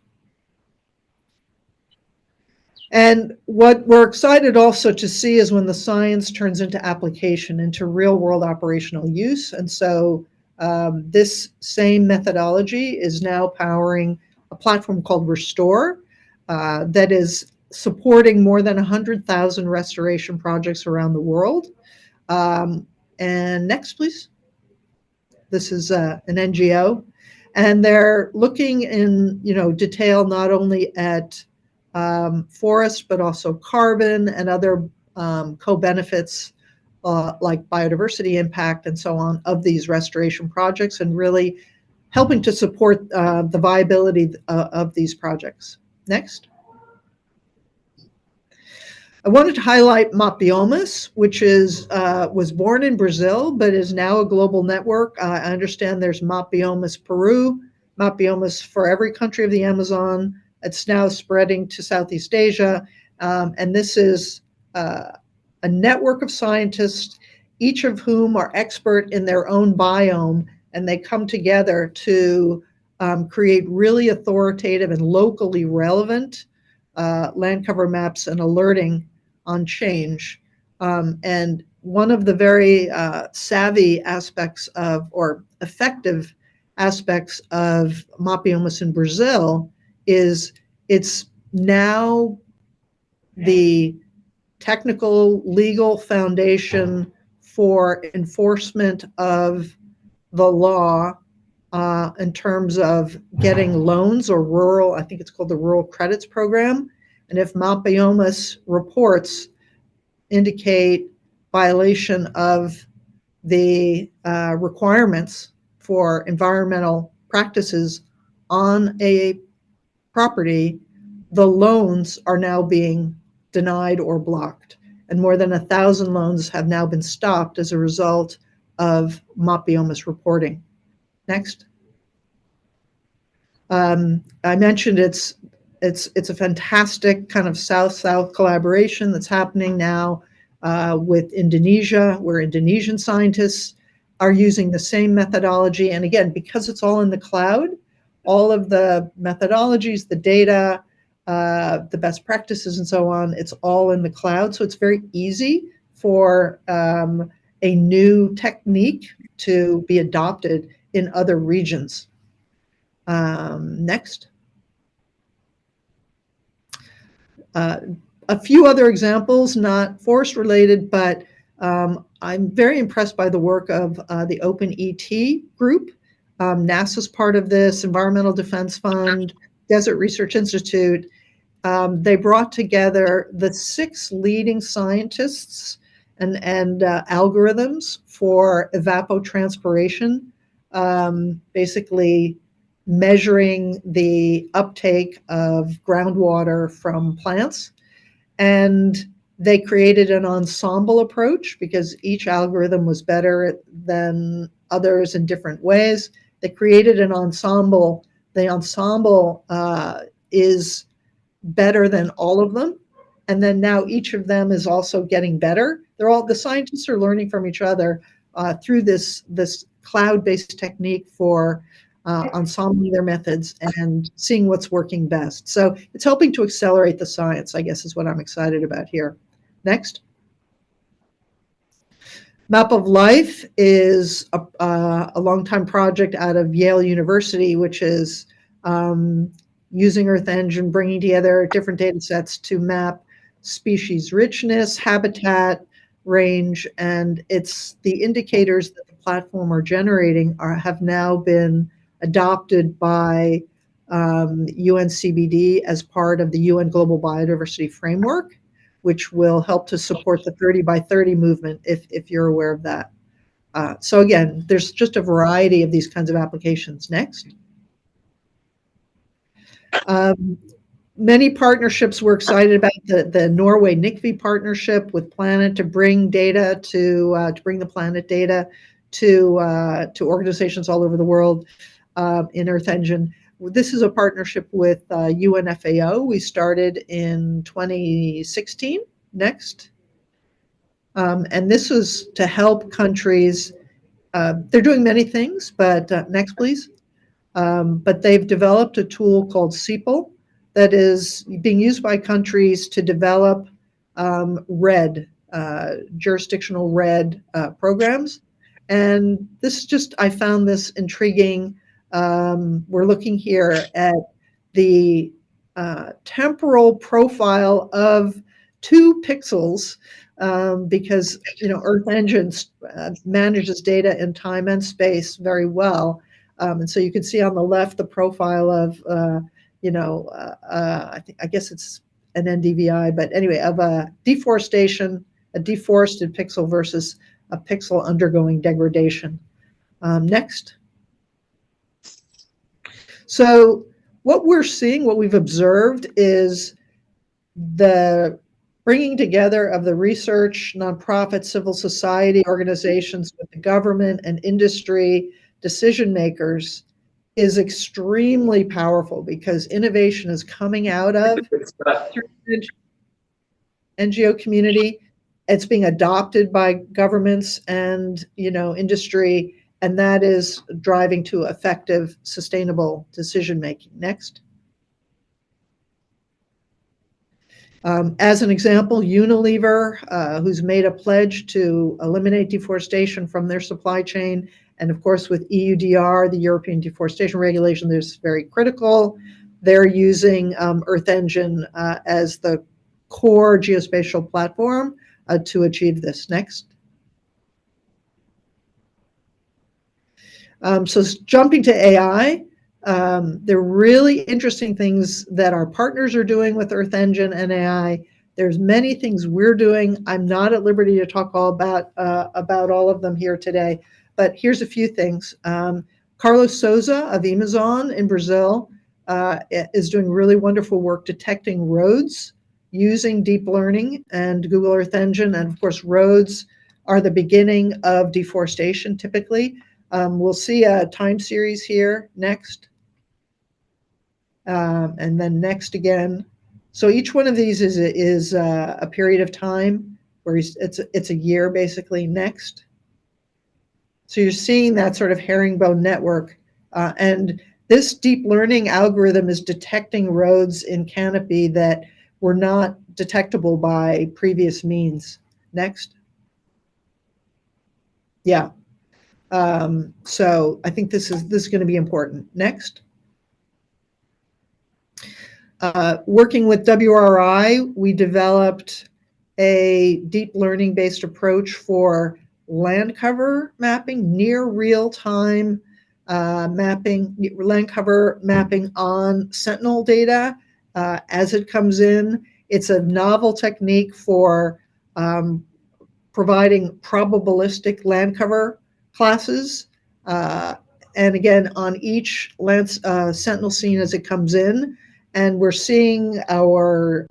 And what we're excited also to see is when the science turns into application, into real world operational use. And so this same methodology is now powering a platform called Restore that is supporting more than 100,000 restoration projects around the world. And next, please. This is an NGO. And they're looking in, detail not only at forest, but also carbon and other co-benefits like biodiversity impact and so on of these restoration projects, and really helping to support the viability of these projects. Next. I wanted to highlight 𝗵𝗶𝗶𝗶𝗹, which was born in Brazil, but is now a global network. I understand there's 𝗵𝗶𝗶𝗶𝗶 Peru, 𝗵𝗶𝗶𝗶𝗶 for every country of the Amazon. It's now spreading to Southeast Asia. And this is a network of scientists, each of whom are expert in their own biome, and they come together to create really authoritative and locally relevant land cover maps and alerting on change. And one of the very savvy aspects of, or effective aspects of 𝗵𝗶𝗶𝗶𝗶 in Brazil is it's now the technical legal foundation for enforcement of the law in terms of getting loans or rural, I think it's called the Rural Credits Program. And if 𝗵𝗶𝗶𝗶𝗶 reports indicate violation of the requirements for environmental practices on a property, the loans are now being denied or blocked. And more than 1,000 loans have now been stopped as a result of 𝗵𝗶𝗶𝗶𝗶 reporting. Next. I mentioned it's a fantastic kind of South-South collaboration that's happening now with Indonesia, where Indonesian scientists are using the same methodology. And again, because it's all in the cloud, all of the methodologies, the data, the best practices and so on, it's all in the cloud. So it's very easy for a new technique to be adopted in other regions. Next. A few other examples, not forest related, but I'm very impressed by the work of the 𝗃𝗃 group. NASA's part of this, Environmental Defense Fund, Desert Research Institute. They brought together the 6 leading scientists and algorithms for evapotranspiration, basically measuring the uptake of groundwater from plants. And they created an ensemble approach because each algorithm was better than others in different ways. They created an ensemble. The ensemble is better than all of them. And then now each of them is also getting better. The scientists are learning from each other through this cloud-based technique for ensembling their methods and seeing what's working best. So it's helping to accelerate the science, I guess, is what I'm excited about here. Next. Map of Life is a long-time project out of Yale University, which is using Earth Engine, bringing together different data sets to map species richness, habitat range, and it's the indicators that the platform are generating have now been adopted by UNCBD as part of the UN Global Biodiversity Framework, which will help to support the 30 by 30 movement, if you're aware of that. So again, there's just a variety of these kinds of applications. Next. Many partnerships, we're excited about the Norway NICVI partnership with Planet to bring data to bring the Planet data to organizations all over the world in Earth Engine. This is a partnership with UNFAO. We started in 2016. Next. And this is to help countries. They're doing many things, but next, please. But they've developed a tool called 𝗔𝗿𝗁 that is being used by countries to develop RED, jurisdictional RED programs. And this just, I found this intriguing. We're looking here at the temporal profile of 2 pixels because, Earth Engine manages data in time and space very well. And so you can see on the left the profile of, I guess it's an NDVI, but anyway, of a deforestation, a deforested pixel versus a pixel undergoing degradation. Next. So what we're seeing, what we've observed is the bringing together of the research, nonprofit, civil society organizations with the government and industry decision makers is extremely powerful because innovation is coming out of the NGO community. It's being adopted by governments and industry, and that is driving to effective, sustainable decision making. Next. As an example, Unilever, who's made a pledge to eliminate deforestation from their supply chain, and of course with EUDR, the European Deforestation Regulation, that's very critical. They're using Earth Engine as the core geospatial platform to achieve this. Next. So jumping to AI, there are really interesting things that our partners are doing with Earth Engine and AI. There's many things we're doing. I'm not at liberty to talk all about all of them here today, but here's a few things. Carlos Souza of Amazon in Brazil is doing really wonderful work detecting roads using deep learning and Google Earth Engine. And of course, roads are the beginning of deforestation typically. We'll see a time series here next. And then next again. So each one of these is a period of time where it's a year basically. Next. So you're seeing that sort of herringbone network. And this deep learning algorithm is detecting roads in canopy that were not detectable by previous means. Next. Yeah. So I think this is going to be important. Next. Working with WRI, we developed a deep learning based approach for land cover mapping, near real-time mapping, land cover mapping on Sentinel data as it comes in. It's a novel technique for providing probabilistic land cover classes. And again, on each Sentinel scene as it comes in. And we're seeing our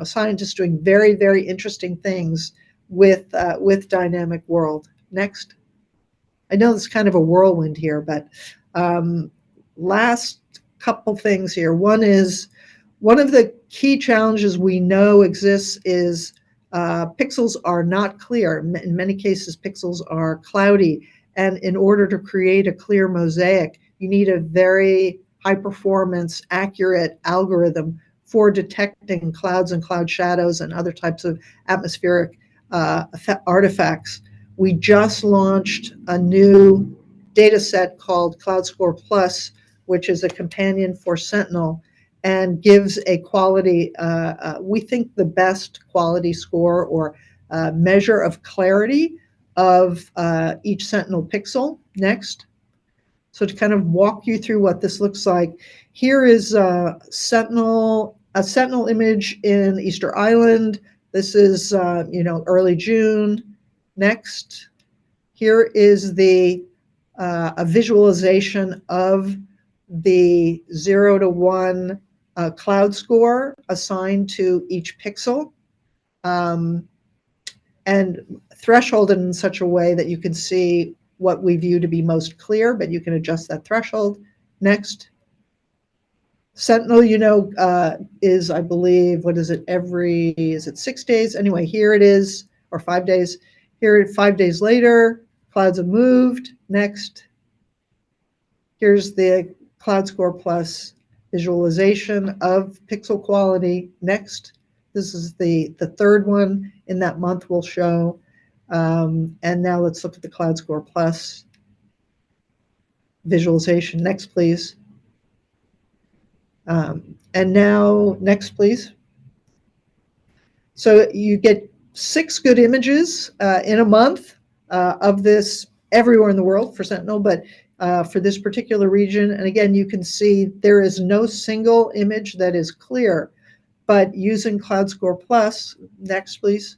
scientists doing very, very interesting things with dynamic world. Next. I know it's kind of a whirlwind here, but last couple things here. One is, one of the key challenges we know exists is pixels are not clear. In many cases, pixels are cloudy. And in order to create a clear mosaic, you need a very high performance, accurate algorithm for detecting clouds and cloud shadows and other types of atmospheric artifacts. We just launched a new data set called 𝗏𝗏𝗃𝗏, which is a companion for Sentinel and gives a quality, we think the best quality score or measure of clarity of each Sentinel pixel. Next. So to kind of walk you through what this looks like, here is a Sentinel image in Easter Island. This is early June. Next, here is a visualization of the 0 to 1 cloud score assigned to each pixel, and thresholded in such a way that you can see what we view to be most clear, but you can adjust that threshold. Next. Sentinel, is, I believe, is it 6 days? Anyway, here it is, or 5 days. Here, 5 days later, clouds have moved. Next. Here's the 𝗏𝗏𝗃𝗏 visualization of pixel quality. Next. This is the third one in that month we'll show. And now let's look at the 𝗏𝗏𝗃𝗏 visualization. Next, please. And now, next, please. So you get 6 good images in a month of this everywhere in the world for Sentinel, but for this particular region. And again, you can see there is no single image that is clear, but using 𝗷𝗄𝗄𝗃+, next please,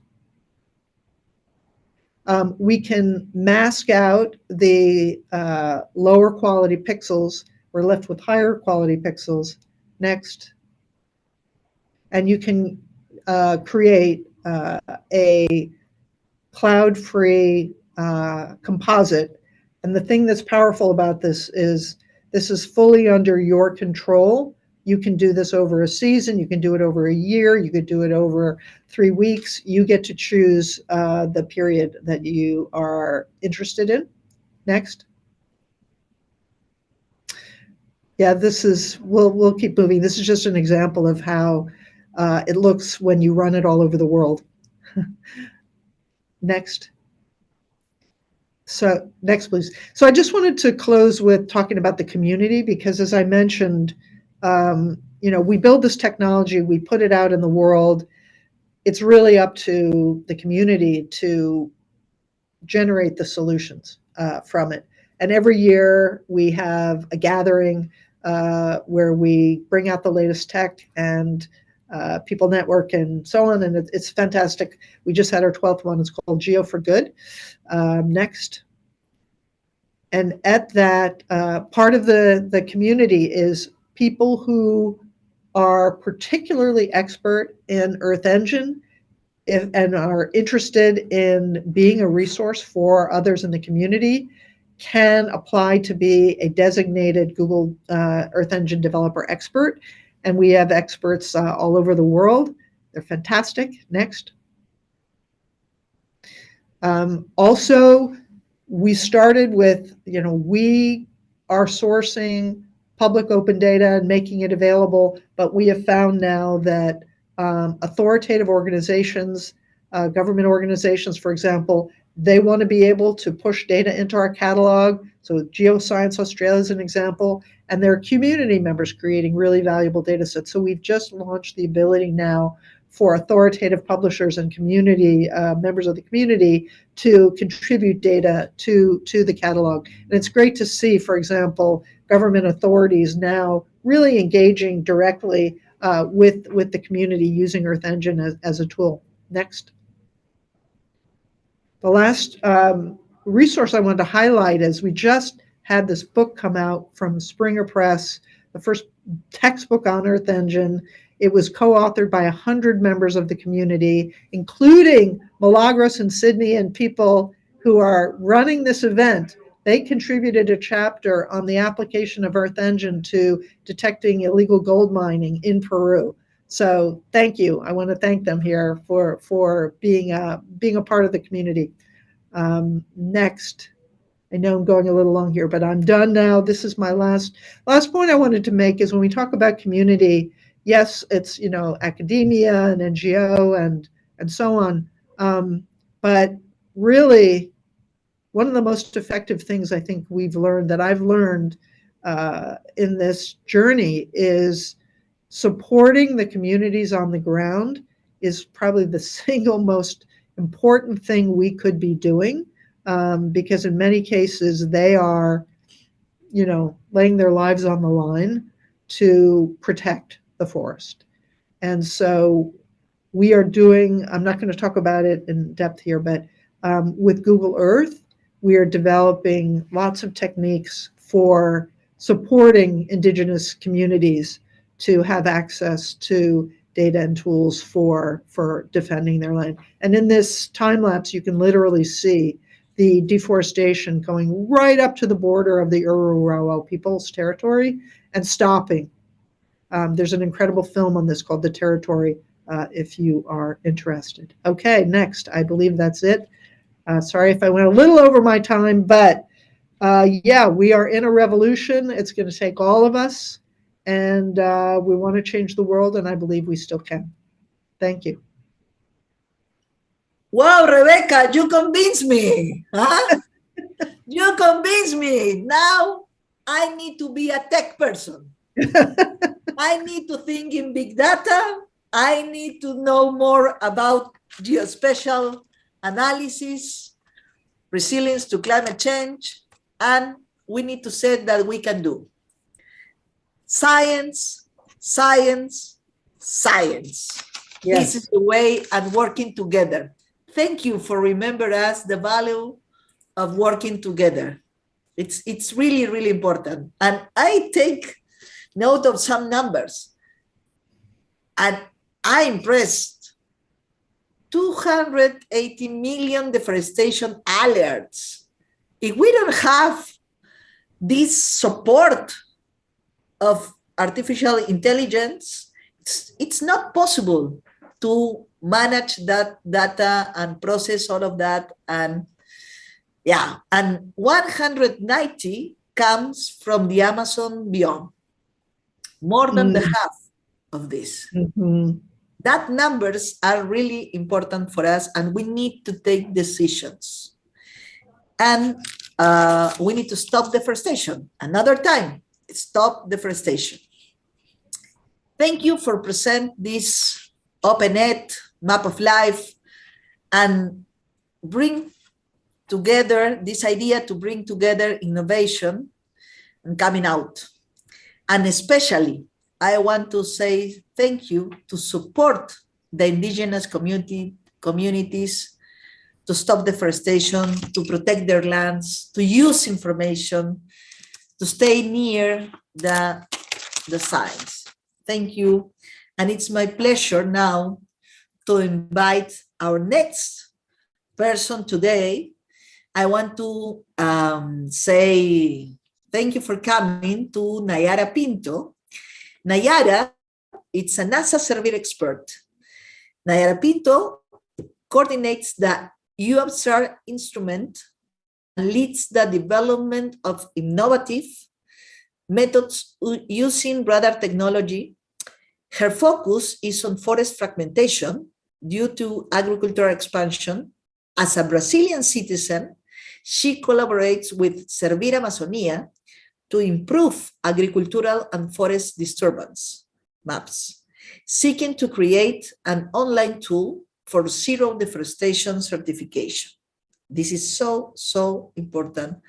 we can mask out the lower quality pixels. We're left with higher quality pixels. Next. And you can create a cloud-free composite. And the thing that's powerful about this is fully under your control. You can do this over a season. You can do it over a year. You could do it over 3 weeks. You get to choose the period that you are interested in. Next. Yeah, this is, we'll keep moving. This is just an example of how it looks when you run it all over the world. Next. So next, please. So I just wanted to close with talking about the community, because as I mentioned, we build this technology, we put it out in the world. It's really up to the community to generate the solutions from it. And every year we have a gathering where we bring out the latest tech and people network and so on, and it's fantastic. We just had our 12th one. It's called Geo for Good. Next. And at that, part of the community is people who are particularly expert in Earth Engine and are interested in being a resource for others in the community can apply to be a designated Google Earth Engine developer expert. And we have experts all over the world. They're fantastic. Next. Also, we started with, we are sourcing public open data and making it available, but we have found now that authoritative organizations, government organizations, for example, they want to be able to push data into our catalog. So Geoscience Australia is an example, and there are community members creating really valuable data sets. So we've just launched the ability now for authoritative publishers and community members of the community to contribute data to the catalog. And it's great to see, for example, government authorities now really engaging directly with the community using Earth Engine as a tool. Next. The last resource I wanted to highlight is we just had this book come out from Springer Press, the first textbook on Earth Engine. It was co-authored by 100 members of the community, including Milagros in Sydney and people who are running this event. They contributed a chapter on the application of Earth Engine to detecting illegal gold mining in Peru. So thank you. I want to thank them here for being a part of the community. Next. I know I'm going a little long here, but I'm done now. This is my last point I wanted to make is when we talk about community, yes, it's, academia and NGO and so on. But really, one of the most effective things I think I've learned in this journey is supporting the communities on the ground is probably the single most important thing we could be doing, because in many cases they are, laying their lives on the line to protect the forest. And so we are doing, I'm not going to talk about it in depth here, but with Google Earth, we are developing lots of techniques for supporting indigenous communities to have access to data and tools for defending their land. And in this time lapse, you can literally see the deforestation going right up to the border of the 𝗷𝗄𝗃𝗃 people's territory and stopping. There's an incredible film on this called The Territory, if you are interested. Okay, next. I believe that's it. Sorry if I went a little over my time, but yeah, we are in a revolution. It's going to take all of us, and we want to change the world, and I believe we still can. Thank you. Wow, Rebecca, you convinced me. Huh? You convinced me. Now I need to be a tech person. I need to think in big data. I need to know more about geospatial analysis. resilience to climate change, and we need to say that we can do. Science, science, science. Yes. This is the way, and working together. Thank you for remembering us the value of working together. It's really, really important. And I take note of some numbers. And I'm impressed. 280 million deforestation alerts. If we don't have this support of artificial intelligence, it's not possible to manage that data and process all of that. And yeah, and 190 comes from the Amazon biome, more than the half of this. That numbers are really important for us, and we need to take decisions. And we need to stop deforestation. Another time, stop deforestation. Thank you for presenting this open-ed map of life and bring together this idea to bring together innovation and coming out. And especially, I want to say thank you to support the indigenous communities to stop deforestation, to protect their lands, to use information, to stay near the science. Thank you. And it's my pleasure now to invite our next person today. I want to say thank you for coming to Nayara Pinto. Nayara, it's a NASA survey expert. Nayara Pinto coordinates the 𝗶𝗄 instrument and leads the development of innovative methods using radar technology. Her focus is on forest fragmentation due to agricultural expansion. As a Brazilian citizen, she collaborates with Servir Amazonia to improve agricultural and forest disturbance maps, seeking to create an online tool for zero deforestation certification. This is so, so important.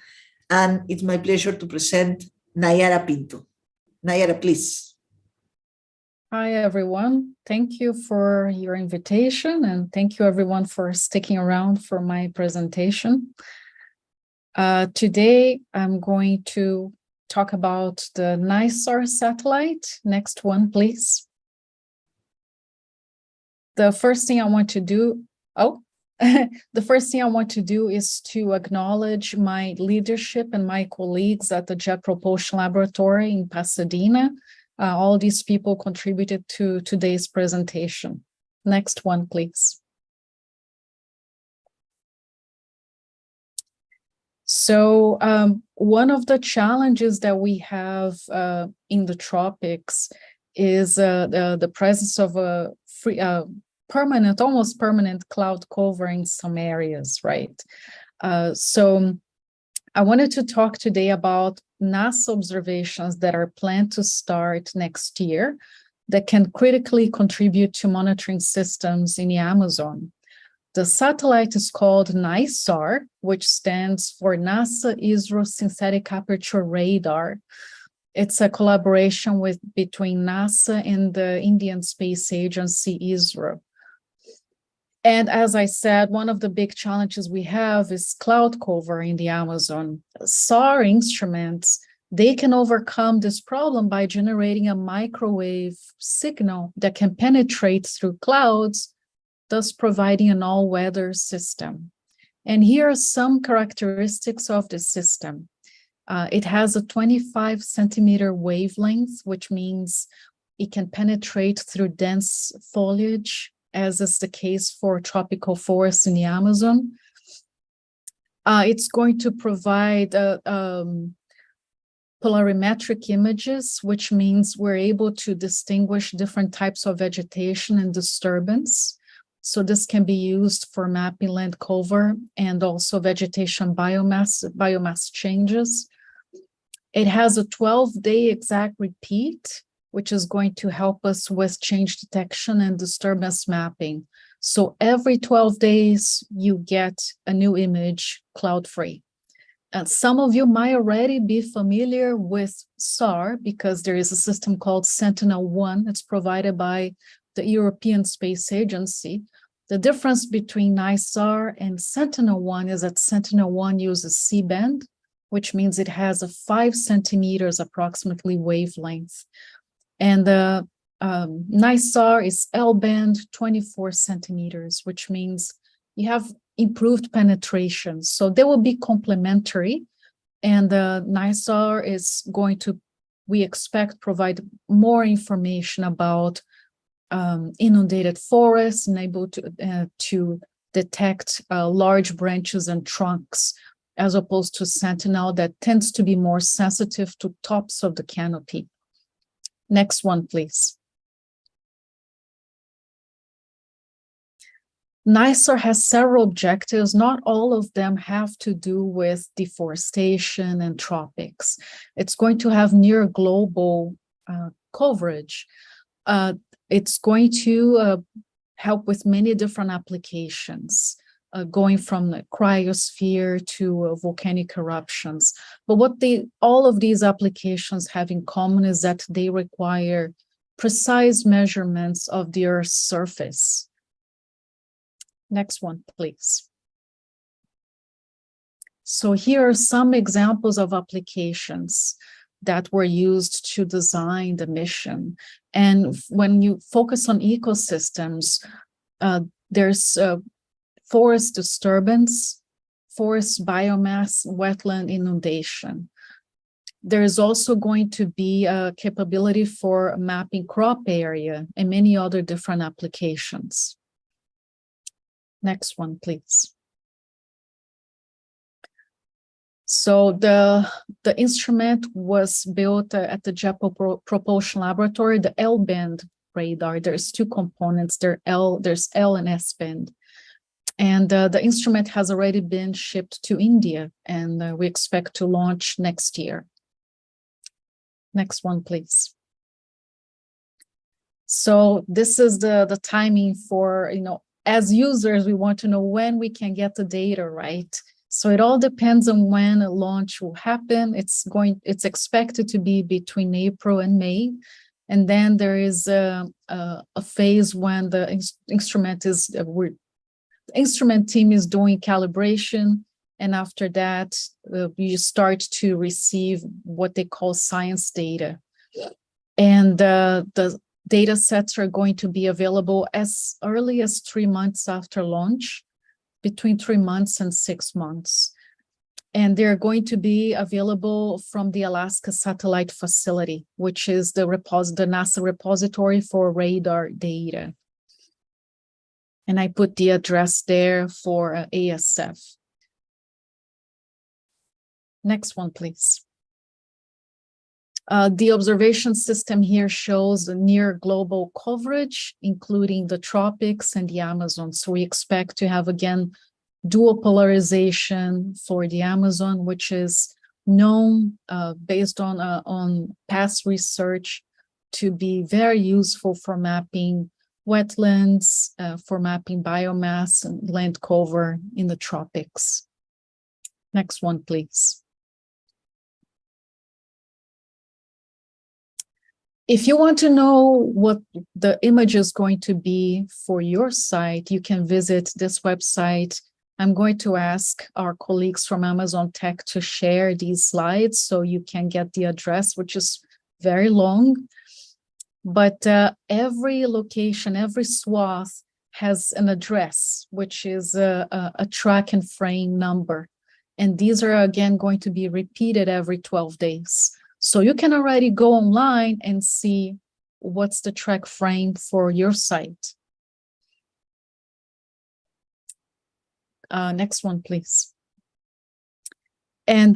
And it's my pleasure to present Nayara Pinto. Nayara, please. Hi, everyone. Thank you for your invitation, and thank you, everyone, for sticking around for my presentation. Today, I'm going to talk about the 𝗚𝗏𝗄 satellite. Next one, please. The first thing I want to do, is to acknowledge my leadership and my colleagues at the 𝗔𝗿𝘁𝗶𝗃 laboratory in Pasadena. All these people contributed to today's presentation. Next one, please. So one of the challenges that we have in the tropics is the presence of a permanent, almost permanent cloud cover in some areas, right? So I wanted to talk today about NASA observations that are planned to start next year that can critically contribute to monitoring systems in the Amazon. The satellite is called 𝗚𝗏𝗄, which stands for NASA ISRO Synthetic Aperture Radar. It's a collaboration between NASA and the Indian Space Agency, ISRO. And as I said, one of the big challenges we have is cloud cover in the Amazon. SAR instruments, they can overcome this problem by generating a microwave signal that can penetrate through clouds, thus providing an all-weather system. And here are some characteristics of the system. It has a 25 centimeter wavelength, which means it can penetrate through dense foliage, as is the case for tropical forests in the Amazon. It's going to provide polarimetric images, which means we're able to distinguish different types of vegetation and disturbance. So this can be used for mapping land cover and also vegetation biomass changes. It has a 12-day exact repeat, which is going to help us with change detection and disturbance mapping. So every 12 days, you get a new image cloud-free. And some of you might already be familiar with SAR because there is a system called Sentinel-1. It's provided by the European Space Agency. The difference between NISAR and Sentinel-1 is that Sentinel-1 uses C-band, which means it has a 5 centimeters approximately wavelength. And the NISAR is L-band, 24 centimeters, which means you have improved penetration. So they will be complementary. And the NISAR is going to, we expect, provide more information about inundated forests and able to detect large branches and trunks, as opposed to Sentinel that tends to be more sensitive to tops of the canopy. Next one, please. NISAR has several objectives. Not all of them have to do with deforestation and tropics. It's going to have near global coverage. It's going to help with many different applications, going from the cryosphere to volcanic eruptions. But what all of these applications have in common is that they require precise measurements of the Earth's surface. Next one, please. So here are some examples of applications that were used to design the mission. And when you focus on ecosystems, there's forest disturbance, forest biomass, wetland inundation. There is also going to be a capability for mapping crop area and many other different applications. Next one, please. So the instrument was built at the Jet Propulsion Laboratory, the L-band radar. There's two components, there's L and S-band. And the instrument has already been shipped to India, and we expect to launch next year. Next one, please. So this is the timing for, as users, we want to know when we can get the data, right? So it all depends on when a launch will happen. It's expected to be between April and May. And then there is a phase when the instrument team is doing calibration. And after that, you start to receive what they call science data. And the data sets are going to be available as early as 3 months after launch, between 3 months and 6 months. And they're going to be available from the Alaska Satellite Facility, which is the NASA repository for radar data. And I put the address there for ASF. Next one, please. The observation system here shows the near global coverage, including the tropics and the Amazon. So we expect to have, again, dual polarization for the Amazon, which is known based on past research to be very useful for mapping wetlands, for mapping biomass and land cover in the tropics. Next one, please. If you want to know what the image is going to be for your site, you can visit this website. I'm going to ask our colleagues from Amazon Tech to share these slides so you can get the address, which is very long. But every location, every swath has an address, which is a track and frame number. And these are, again, going to be repeated every 12 days. So you can already go online and see what's the track frame for your site. Next one, please. And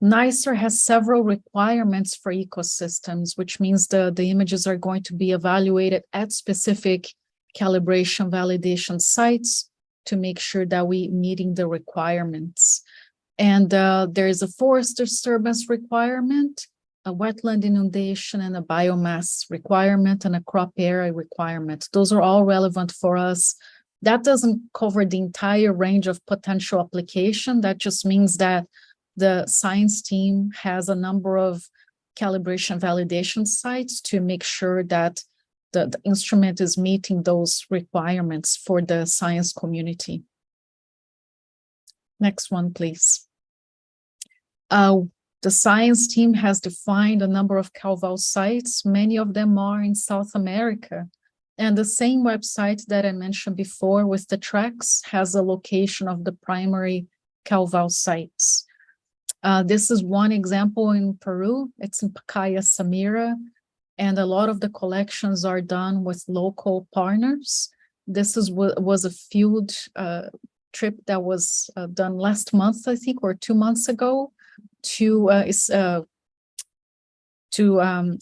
NISAR has several requirements for ecosystems, which means the images are going to be evaluated at specific calibration validation sites to make sure that we're meeting the requirements. And there is a forest disturbance requirement a wetland inundation and a biomass requirement and a crop area requirement. Those are all relevant for us. That doesn't cover the entire range of potential application. That just means that the science team has a number of calibration validation sites to make sure that the instrument is meeting those requirements for the science community. Next one, please. The science team has defined a number of 𝗏𝗏 sites. Many of them are in South America. And the same website that I mentioned before with the tracks has a location of the primary 𝗏𝗏 sites. This is one example in Peru. It's in 𝗃𝗏𝗁𝗃𝗏, and a lot of the collections are done with local partners. This was a field trip that was done last month, I think, or 2 months ago, to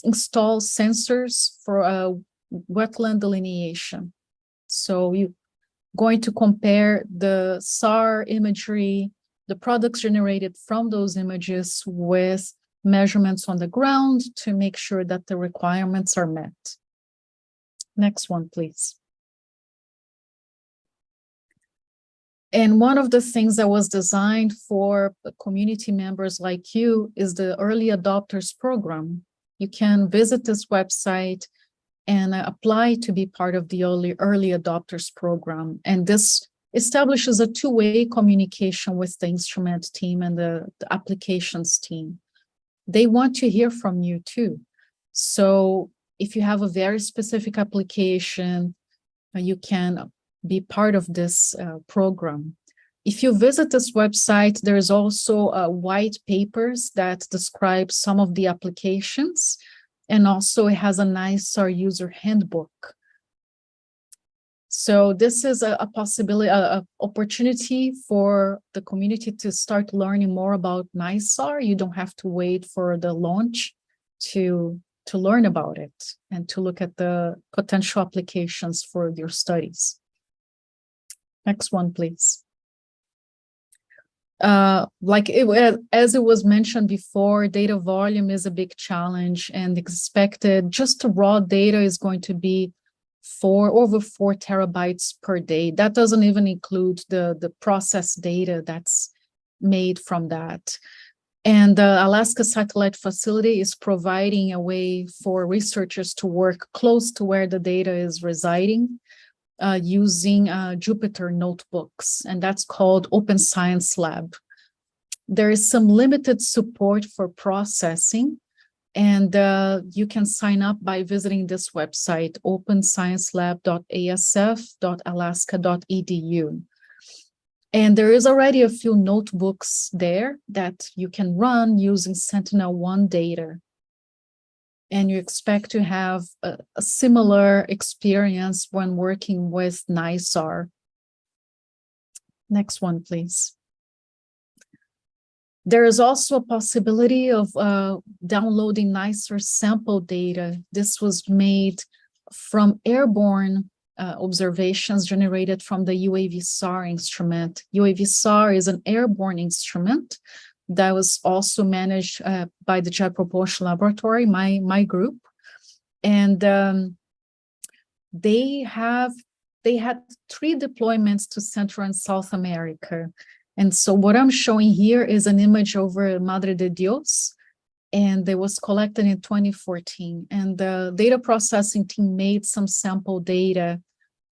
install sensors for wetland delineation. So you're going to compare the SAR imagery, the products generated from those images with measurements on the ground to make sure that the requirements are met. Next one, please. And one of the things that was designed for community members like you is the Early Adopters Program. You can visit this website and apply to be part of the Early Adopters Program. And this establishes a two-way communication with the instrument team and the applications team. They want to hear from you too. So if you have a very specific application, you can be part of this program. If you visit this website, there's also white papers that describe some of the applications, and also it has a nice user handbook. So this is a possibility, an opportunity for the community to start learning more about NISAR. You don't have to wait for the launch to learn about it and to look at the potential applications for your studies. Next one, please. As it was mentioned before, data volume is a big challenge, and expected just the raw data is going to be over 4 terabytes per day. That doesn't even include the processed data that's made from that. And the Alaska Satellite Facility is providing a way for researchers to work close to where the data is residing, using Jupyter notebooks, and that's called Open Science Lab. There is some limited support for processing, and you can sign up by visiting this website, opensciencelab.asf.alaska.edu. And there is already a few notebooks there that you can run using Sentinel-1 data. And you expect to have a similar experience when working with NISAR. Next one, please. There is also a possibility of downloading NISAR sample data. This was made from airborne observations generated from the 𝗴𝗏𝐴𝐴 instrument. 𝗴𝗏𝐴𝐴 is an airborne instrument that was also managed by the 𝗔𝗿𝘁𝗶𝗄 laboratory, my group. And they had 3 deployments to Central and South America. And so what I'm showing here is an image over Madre de Dios, and it was collected in 2014. And the data processing team made some sample data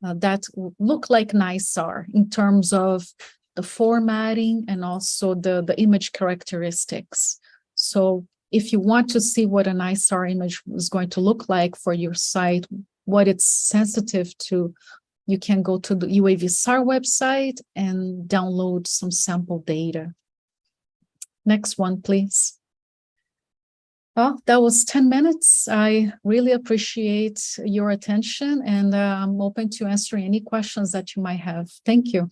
that look like NISAR in terms of the formatting and also the image characteristics. So if you want to see what a NISAR image is going to look like for your site, what it's sensitive to, you can go to the 𝗴𝗏𝐴𝐴 website and download some sample data. Next one, please. Well, that was 10 minutes. I really appreciate your attention, and I'm open to answering any questions that you might have. Thank you.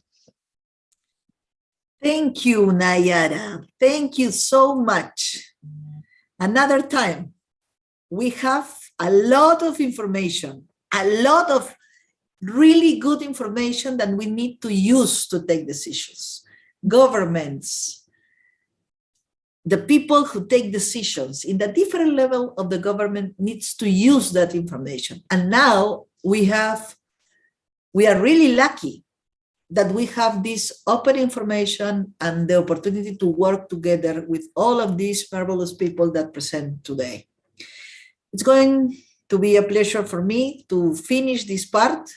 Thank you, Nayara. Thank you so much. Another time, we have a lot of information, a lot of really good information that we need to use to take decisions. Governments, the people who take decisions in the different level of the government needs to use that information. And now we are really lucky that we have this open information and the opportunity to work together with all of these marvelous people that present today. It's going to be a pleasure for me to finish this part,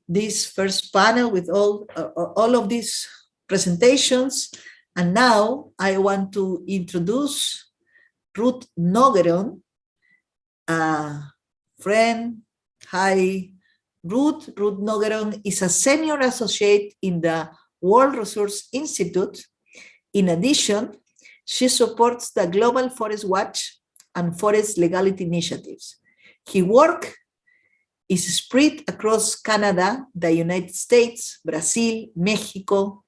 this first panel with all of these presentations. And now I want to introduce Ruth Nogueron, a friend. Hi, Ruth. Ruth Nogueron is a senior associate in the World Resource Institute. In addition, she supports the Global Forest Watch and forest legality initiatives. Her work is spread across Canada, the United States, Brazil, Mexico,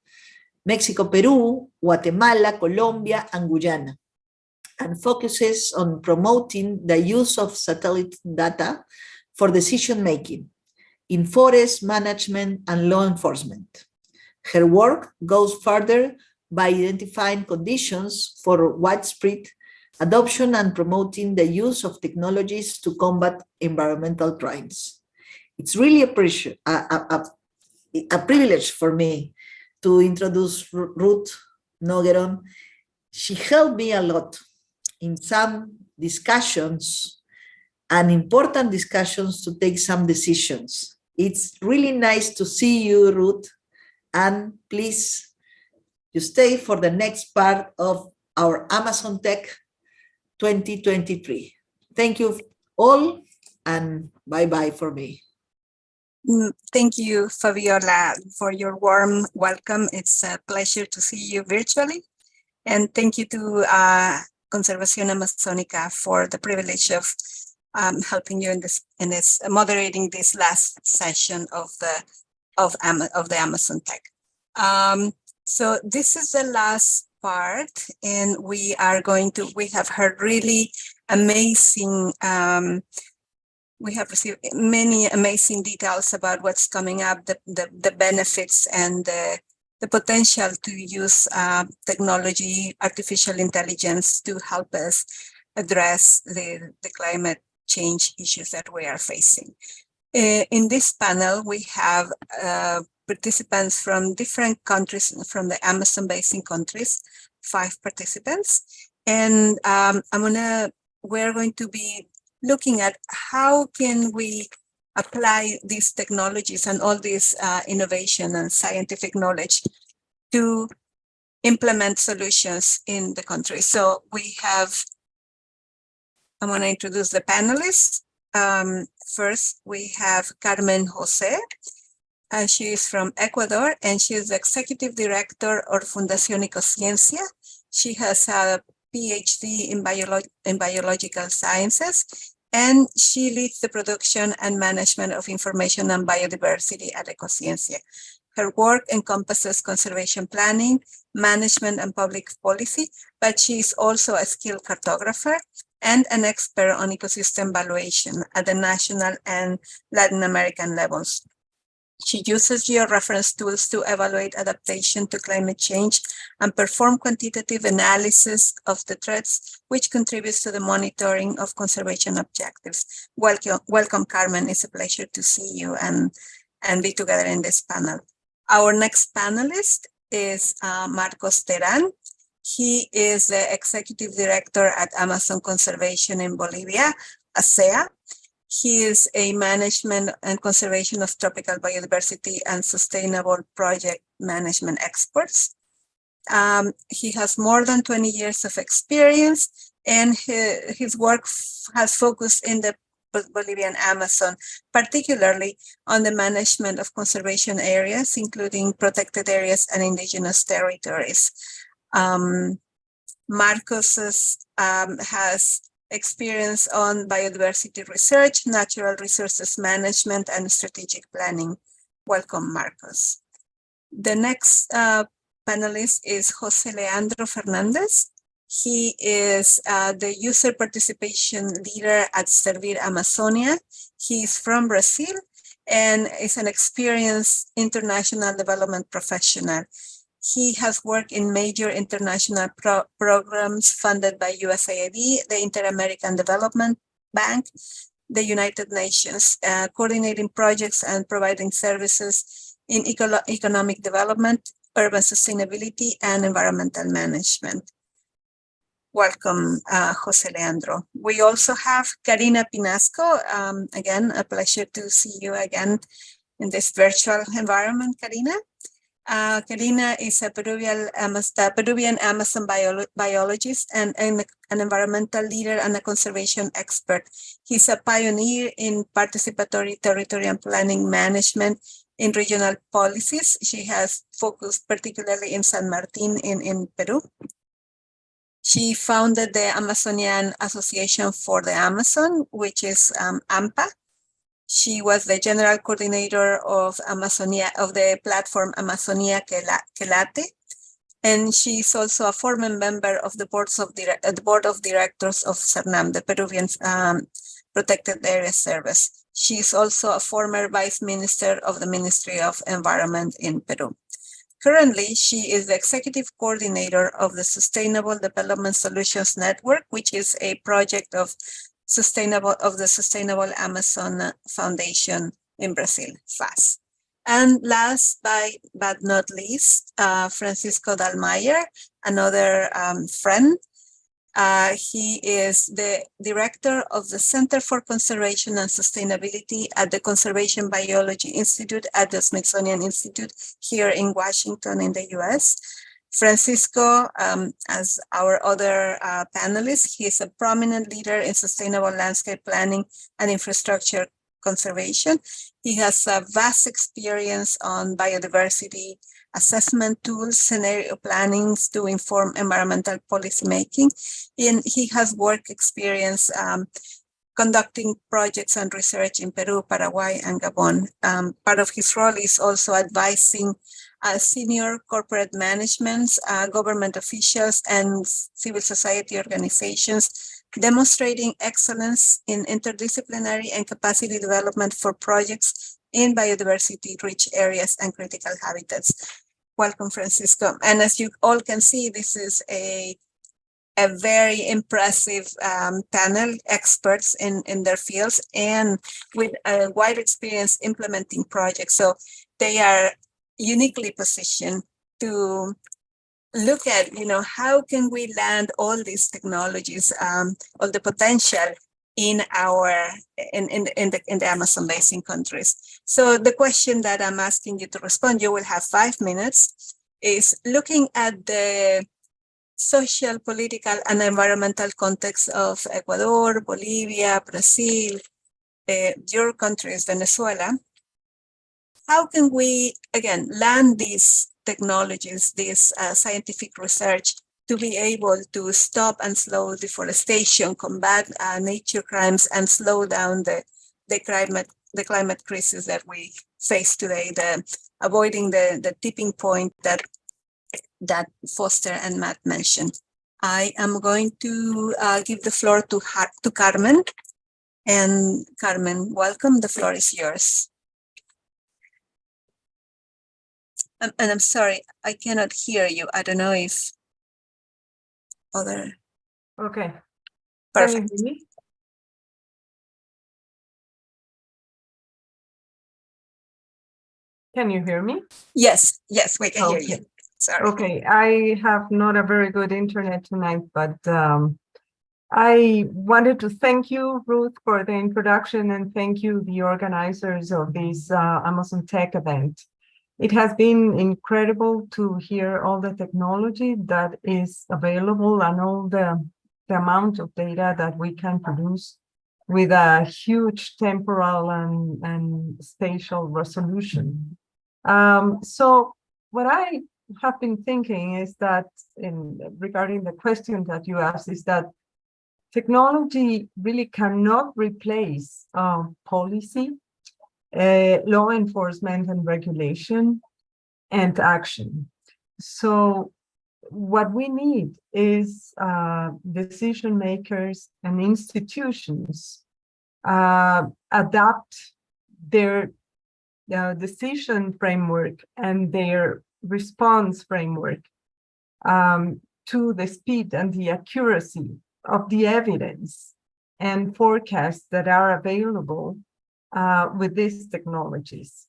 Peru, Guatemala, Colombia, and Guyana, and focuses on promoting the use of satellite data for decision-making in forest management and law enforcement. Her work goes further by identifying conditions for widespread adoption and promoting the use of technologies to combat environmental crimes. It's really a privilege for me to introduce Ruth Nogueron. She helped me a lot in some discussions and important discussions to take some decisions. It's really nice to see you, Ruth, and please, you stay for the next part of our Amazon Tech 2023. Thank you all, and bye-bye for me. Thank you, Fabiola, for your warm welcome. It's a pleasure to see you virtually. And thank you to Conservación Amazónica for the privilege of helping you in this moderating this last session of the Amazon Tech. So this is the last part, and we have heard really amazing, we have received many amazing details about what's coming up, the benefits and the potential to use technology, artificial intelligence to help us address the climate change issues that we are facing. In this panel, we have participants from different countries, from the Amazon basin countries, 5 participants. And we're going to be looking at how can we apply these technologies and all this innovation and scientific knowledge to implement solutions in the country. So we have, I'm going to introduce the panelists. First, we have Carmen Jose. She is from Ecuador, and she is the Executive Director of Fundación 𝗃𝗁𝗁𝐶𝑖encia. She has a PhD in biological sciences, and she leads the production and management of information on biodiversity at 𝗃𝗁𝗁𝐶𝑖encia. Her work encompasses conservation planning, management, and public policy, but she is also a skilled cartographer and an expert on ecosystem valuation at the national and Latin American levels. She uses georeference tools to evaluate adaptation to climate change and perform quantitative analysis of the threats, which contributes to the monitoring of conservation objectives. Welcome, Carmen. It's a pleasure to see you and be together in this panel. Our next panelist is Marcos Terán. He is the Executive Director at Amazon Conservation in Bolivia, ASEA. He is a management and conservation of tropical biodiversity and sustainable project management expert. He has more than 20 years of experience, and his work has focused in the Bolivian Amazon, particularly on the management of conservation areas, including protected areas and indigenous territories. Marcos has experience on biodiversity research, natural resources management, and strategic planning. Welcome, Marcos. The next panelist is Jose Leandro Fernandez. He is the user participation leader at Servir Amazonia. He is from Brazil and is an experienced international development professional. He has worked in major international programs funded by USAID, the Inter-American Development Bank, the United Nations, coordinating projects and providing services in economic development, urban sustainability, and environmental management. Welcome, Jose Leandro. We also have Karina Pinasco. Again, a pleasure to see you again in this virtual environment, Karina. Karina is a Peruvian Amazon biologist and an environmental leader and a conservation expert. He's a pioneer in participatory territorial planning management in regional policies. She has focused particularly in San Martin in Peru. She founded the Amazonian Association for the Amazon, which is AMPA. She was the general coordinator of the platform 𝗴𝗲𝘃𝗀𝗃𝗁𝗃, and she is also a former member of the board of directors of CERNAM, the Peruvian Protected Area Service. She is also a former vice minister of the Ministry of Environment in Peru. Currently, she is the executive coordinator of the Sustainable Development Solutions Network, which is a project of the Sustainable Amazon Foundation in Brazil, FAS. And last but not least, Francisco Dalmayer, another friend. He is the director of the Center for Conservation and Sustainability at the Conservation Biology Institute at the Smithsonian Institute here in Washington in the US. Francisco, as our other panelists, he is a prominent leader in sustainable landscape planning and infrastructure conservation. He has a vast experience on biodiversity assessment tools, scenario plannings to inform environmental policymaking. And he has work experience conducting projects and research in Peru, Paraguay, and Gabon. Part of his role is also advising senior corporate managements, government officials, and civil society organizations, demonstrating excellence in interdisciplinary and capacity development for projects in biodiversity-rich areas and critical habitats. Welcome, Francisco. And as you all can see, this is a very impressive panel, experts in their fields and with a wide experience implementing projects. So they are uniquely positioned to look at, how can we land all these technologies, all the potential in the Amazon basin countries. So the question that I'm asking you to respond, you will have 5 minutes, is looking at the social, political, and environmental context of Ecuador, Bolivia, Brazil, your countries, Venezuela. How can we, again, land these technologies, this scientific research to be able to stop and slow deforestation, combat nature crimes, and slow down the climate crisis that we face today, avoiding the tipping point that Foster and Matt mentioned. I am going to give the floor to Carmen. And Carmen, welcome. The floor is yours. And I'm sorry, I cannot hear you. I don't know if other. Okay. Perfect. Can you hear me? Can you hear me? Yes, we can hear you. Sorry. Okay, I have not a very good internet tonight, but I wanted to thank you, Ruth, for the introduction, and thank you, the organizers of this Amazon Tech event. It has been incredible to hear all the technology that is available and all the amount of data that we can produce with a huge temporal and spatial resolution. So what I have been thinking is that, regarding the question that you asked, is that technology really cannot replace policy, law enforcement and regulation, and action. So what we need is decision makers and institutions adapt their decision framework and their response framework to the speed and the accuracy of the evidence and forecasts that are available with these technologies.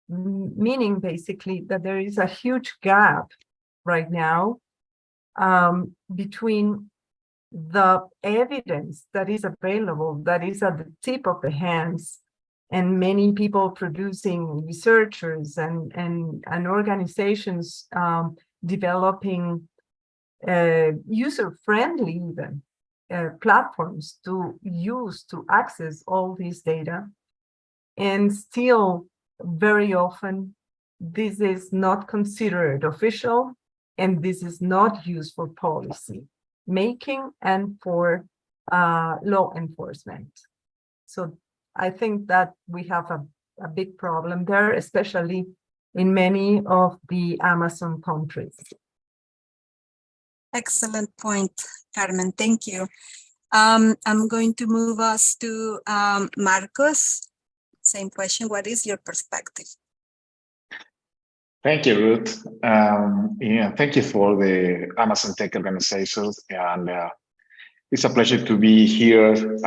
Meaning basically that there is a huge gap right now between the evidence that is available, that is at the tip of the hands, and many people producing, researchers and organizations developing user-friendly even platforms to use to access all this data. And still, very often, this is not considered official, and this is not used for policy making and for law enforcement. So I think that we have a big problem there, especially in many of the Amazon countries. Excellent point, Carmen. Thank you. I'm going to move us to Marcos. Same question. What is your perspective? Thank you, Ruth. Yeah, thank you for the Amazon Tech organization. And it's a pleasure to be here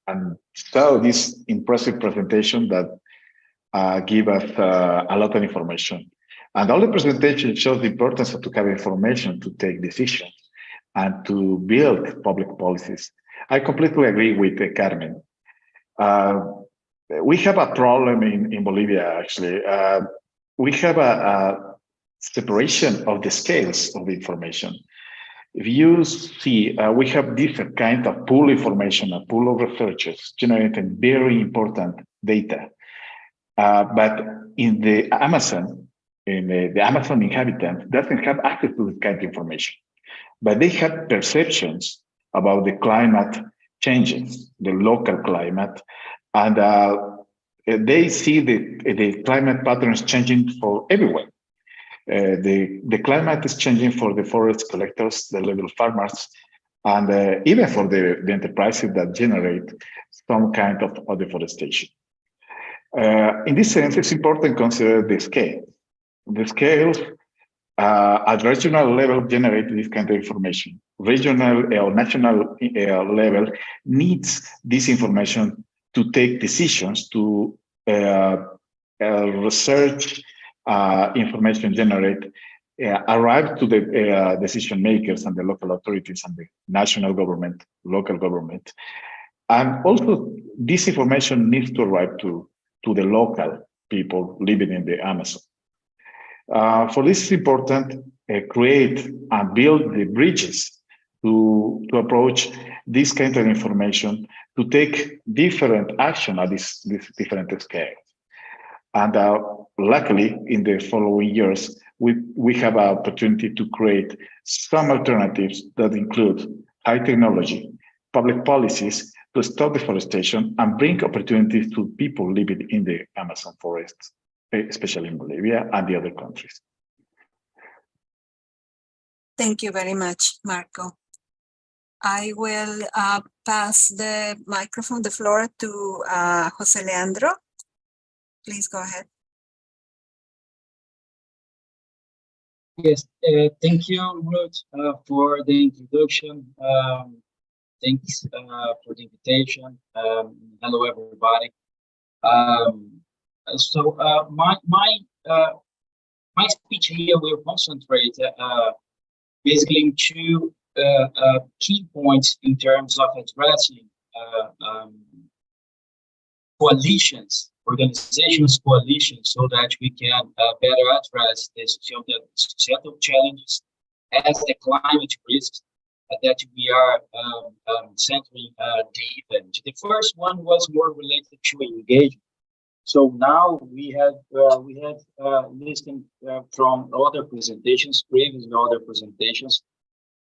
and show this impressive presentation that give us a lot of information. And all the presentation shows the importance of to have information to take decisions and to build public policies. I completely agree with Carmen. We have a problem in Bolivia, actually. We have a separation of the scales of the information. If you see, we have different kind of pool information, a pool of researchers generating very important data. But in the Amazon, the Amazon inhabitant doesn't have access to this kind of information, but they have perceptions about the climate changes, the local climate, and they see the climate patterns changing for everyone. The climate is changing for the forest collectors, the little farmers, and even for the enterprises that generate some kind of deforestation. In this sense, it's important to consider the scale. The scales at regional level generate this kind of information. Regional or national level needs this information to take decisions, to research information generate, arrive to the decision makers and the local authorities and the national government, local government. And also this information needs to arrive to the local people living in the Amazon. For this is important, create and build the bridges to approach this kind of information, to take different action at this different scales. And luckily, in the following years, we have an opportunity to create some alternatives that include high technology, public policies to stop deforestation and bring opportunities to people living in the Amazon forests, especially in Bolivia and the other countries. Thank you very much, Marco. I will pass the microphone, the floor to José Leandro. Please go ahead. Yes, thank you, Ruth, for the introduction. Thanks for the invitation. Hello, everybody. So my speech here will concentrate basically in two key points in terms of addressing coalitions, organizations, coalitions, so that we can better address the societal challenges as the climate risks that we are centering the event. The first one was more related to engagement. So now we have listened from other presentations, previous other presentations,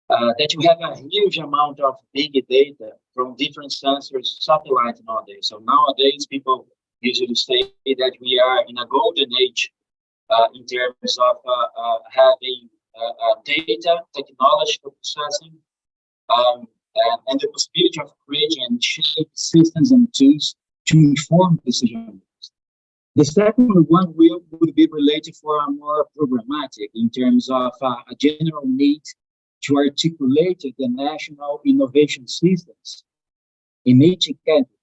that we have a huge amount of big data from different sensors, satellites nowadays. So nowadays, people usually say that we are in a golden age in terms of having data, technological processing, and the possibility of creating and shape systems and tools to inform decision makers. The second one would be related for a more programmatic in terms of a general need to articulate the national innovation systems in each country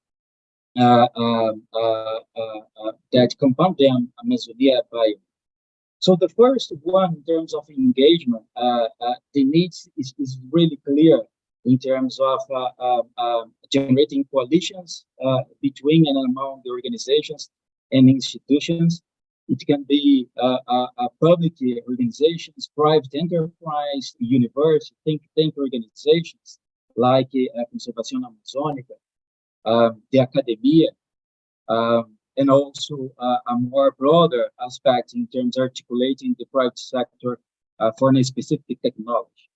that compound the Amazonia biome. So the first one, in terms of engagement, the needs is really clear in terms of generating coalitions between and among the organizations and institutions. It can be public organizations, private enterprise, university, think tank organizations like Conservación Amazônica, the academia, and also a more broader aspect in terms of articulating the private sector for a specific technology.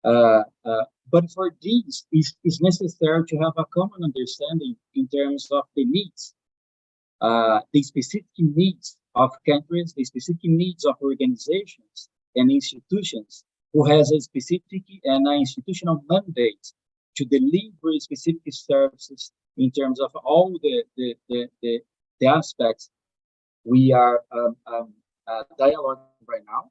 But for these, it's necessary to have a common understanding in terms of the needs, the specific needs of countries, the specific needs of organizations and institutions who has a specific and an institutional mandate to deliver specific services in terms of all the aspects we are dialoguing right now.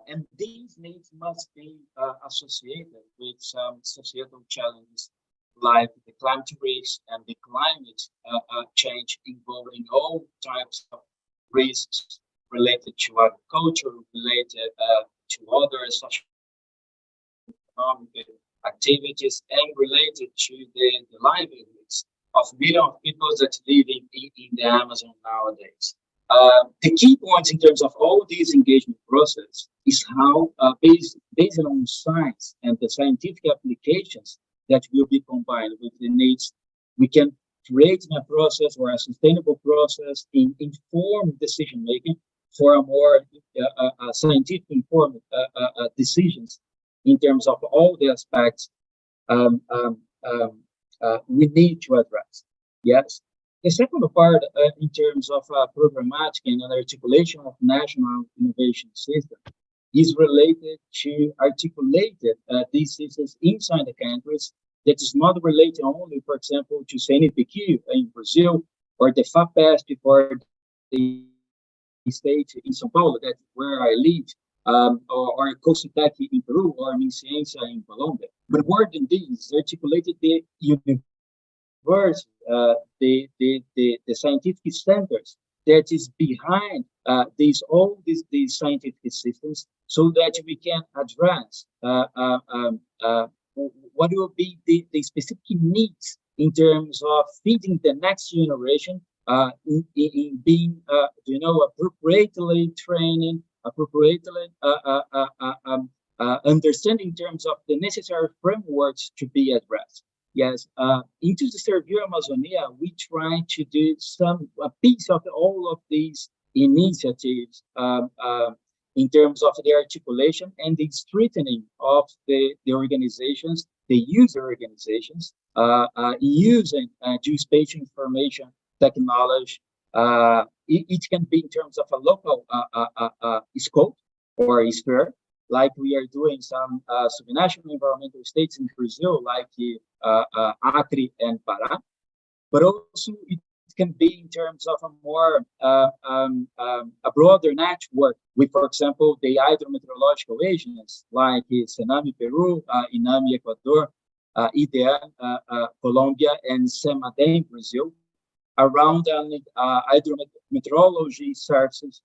And these needs must be associated with some societal challenges like the climate risk and the climate change involving all types of risks related to agriculture, related to other social economic activities, and related to the livelihoods of millions of people that live in the Amazon nowadays. The key points in terms of all these engagement process is how, based on science and the scientific applications that will be combined with the needs, we can create a process or a sustainable process in informed decision making for a more scientific informed decisions in terms of all the aspects we need to address. Yes. The second part, in terms of programmatic and articulation of national innovation system, is related to articulated these systems inside the countries. That is not related only, for example, to CNPq in Brazil or the 𝗏𝗏𝗃𝗏 for the state in São Paulo, that's where I live, or 𝗃𝗁𝘁𝗃𝗏𝗃 in Peru, or 𝗊𝗇cie in Colombia. But more than this, articulated the universe, the scientific centers that is behind all these scientific systems, so that we can address what will be the specific needs in terms of feeding the next generation, in being appropriately training, appropriately understanding in terms of the necessary frameworks to be addressed. Yes, into the Servir Amazonia, we try to do a piece of all of these initiatives in terms of the articulation and the strengthening of the organizations, the user organizations, using geospatial information technology. It can be in terms of a local scope or sphere, like we are doing some subnational environmental states in Brazil, like Acre and Pará, but also it can be in terms of a more a broader network with, for example, the hydrometeorological agents like Tsunami Peru, INAMI Ecuador, IDEAN Colombia, and CEMADEM Brazil, around hydrometeorology services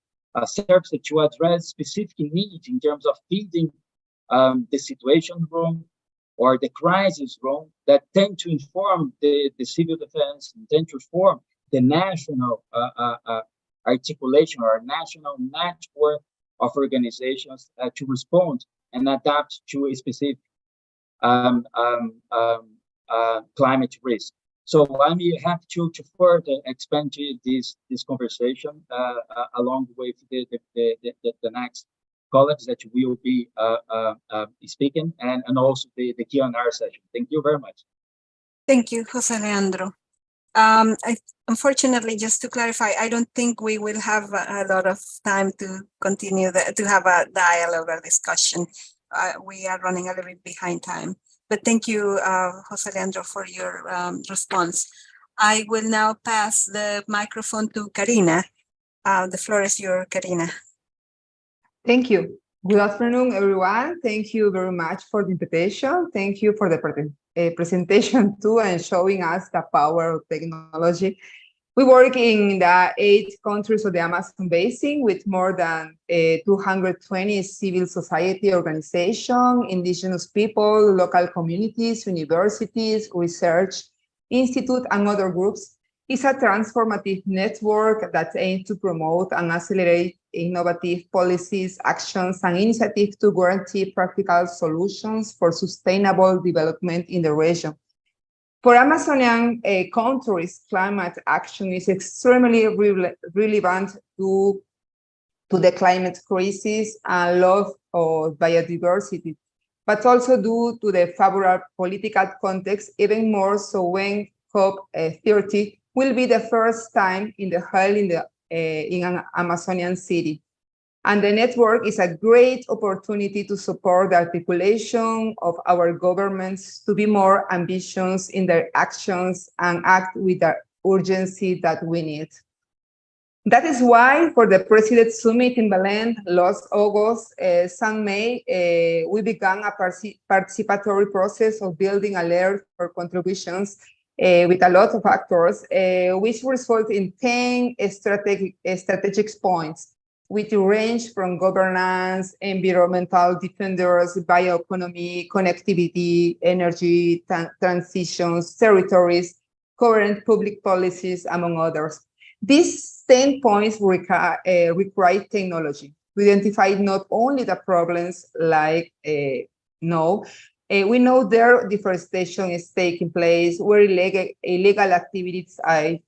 to address specific needs in terms of feeding the situation room or the crisis room that tend to inform the civil defense and tend to form the national articulation or national network of organizations to respond and adapt to a specific climate risk. So I'm happy to further expand this conversation along with the next colleagues that will be speaking and also the Q&A session. Thank you very much. Thank you, José Leandro. Unfortunately, just to clarify, I don't think we will have a lot of time to continue to have a dialogue or discussion. We are running a little bit behind time. But thank you, José Leandro, for your response. I will now pass the microphone to Karina. The floor is yours, Karina. Thank you. Good afternoon, everyone. Thank you very much for the invitation. Thank you for the presentation too, and showing us the power of technology. We work in the 8 countries of the Amazon Basin with more than 220 civil society organizations, indigenous people, local communities, universities, research institutes, and other groups. It's a transformative network that aims to promote and accelerate innovative policies, actions, and initiatives to guarantee practical solutions for sustainable development in the region. For Amazonian countries, climate action is extremely relevant to the climate crisis and loss of biodiversity, but also due to the favorable political context, even more so when 𝗏30 will be the first time in an Amazonian city. And the network is a great opportunity to support the articulation of our governments to be more ambitious in their actions and act with the urgency that we need. That is why for the President Summit in Belém last August, May, we began a participatory process of building a layer for contributions with a lot of actors, which result in 10 strategic points, which range from governance, environmental defenders, bioeconomy, connectivity, energy transitions, territories, current public policies, among others. These 10 points require technology to identify not only the problems like we know there deforestation is taking place, where illegal activities are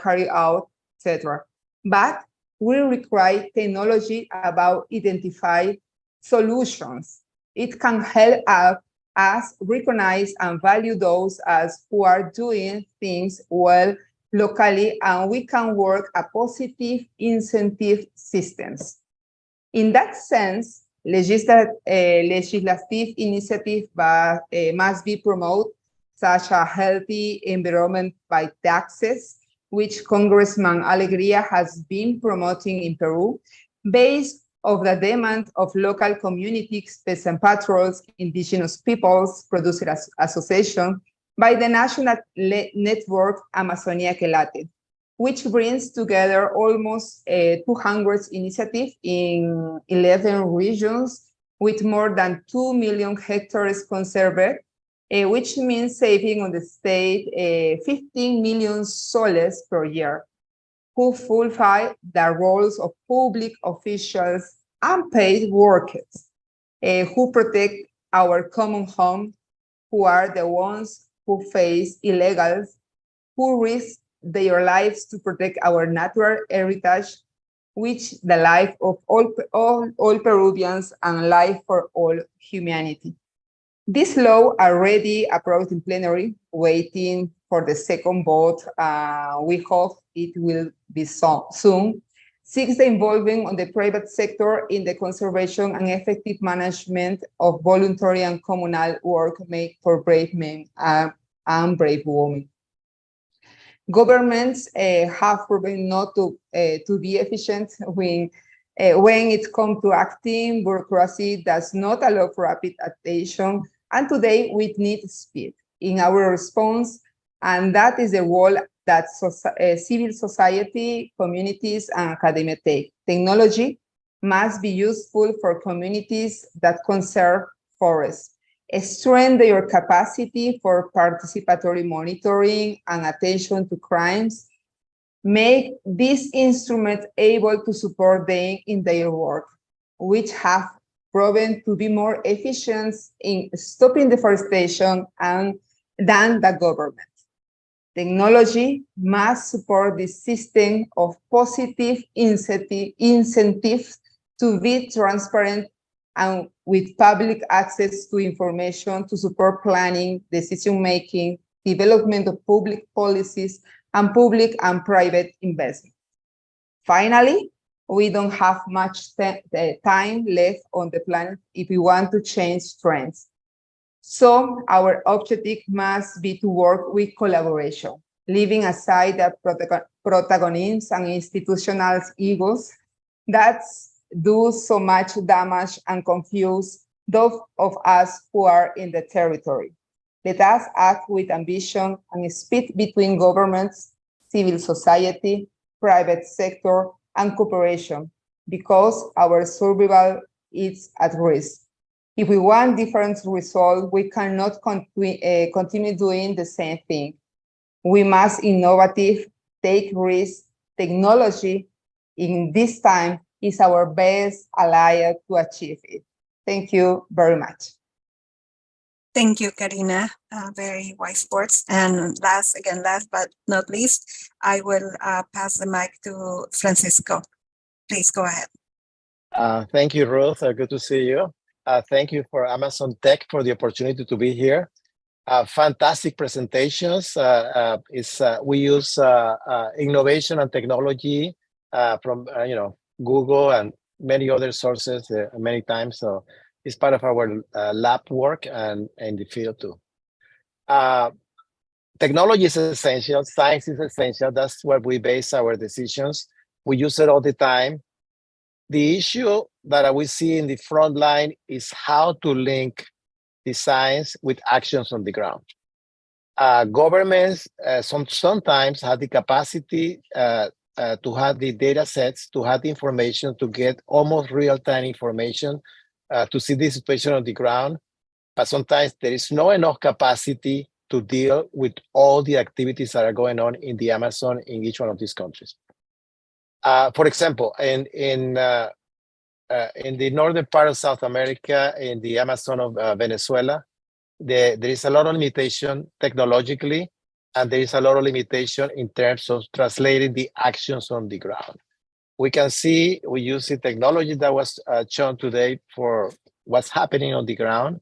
carried out, etc. But we require technology about identify solutions. It can help us recognize and value those who are doing things well locally, and we can work a positive incentive systems. In that sense, legislative initiatives must be promoted, such as healthy environment by taxes, which Congressman Alegría has been promoting in Peru, based on the demand of local communities, peasant patrols, indigenous peoples, producers association, by the national network Amazonia que Late, which brings together almost 200 initiatives in 11 regions with more than 2 million hectares conserved, which means saving on the state 15 million soles per year, who fulfill the roles of public officials and paid workers, who protect our common home, who are the ones who face illegals, who risk their lives to protect our natural heritage, which the life of all Peruvians and life for all humanity. This law already approved in plenary, waiting for the second vote. We hope it will be soon. Seeks the involvement of the private sector in the conservation and effective management of voluntary and communal work made for brave men and brave women. Governments have proven not to be efficient when it comes to acting. Bureaucracy does not allow for rapid adaptation, and today we need speed in our response, and that is the role that civil society, communities, and academia take. Technology must be useful for communities that conserve forests, strengthen their capacity for participatory monitoring and attention to crimes, make these instruments able to support them in their work, which have proven to be more efficient in stopping deforestation than the government. Technology must support the system of positive incentives to be transparent and with public access to information to support planning, decision-making, development of public policies, and public and private investment. Finally, we don't have much time left on the planet if we want to change trends. So our objective must be to work with collaboration, leaving aside the protagonism and institutional egos that do so much damage and confuse those of us who are in the territory. Let us act with ambition and speed between governments, civil society, private sector, and cooperation, because our survival is at risk. If we want different results, we cannot continue doing the same thing. We must innovative, take risks. Technology in this time is our best ally to achieve it. Thank you very much. Thank you, Karina. Very wise words. And last but not least, I will pass the mic to Francisco. Please go ahead. Thank you, Ruth. Good to see you. Thank you for Amazon Tech for the opportunity to be here. Fantastic presentations. We use innovation and technology from Google and many other sources many times. So it's part of our lab work and in the field too. Technology is essential. Science is essential. That's where we base our decisions. We use it all the time. The issue that we see in the front line is how to link the science with actions on the ground. Governments sometimes have the capacity to have the data sets, to have the information, to get almost real-time information, to see the situation on the ground. But sometimes there is not enough capacity to deal with all the activities that are going on in the Amazon in each one of these countries. For example, in the northern part of South America, in the Amazon of Venezuela, there is a lot of limitation technologically, and there is a lot of limitation in terms of translating the actions on the ground. We can see we use the technology that was shown today for what's happening on the ground,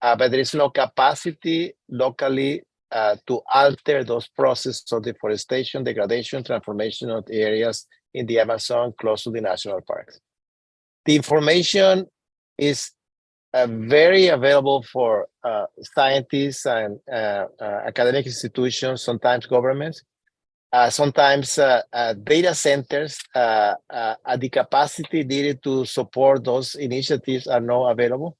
but there is no capacity locally to alter those processes of deforestation, degradation, transformation of the areas in the Amazon close to the national parks. The information is very available for scientists and academic institutions, sometimes governments, sometimes data centers at the capacity needed to support those initiatives are not available.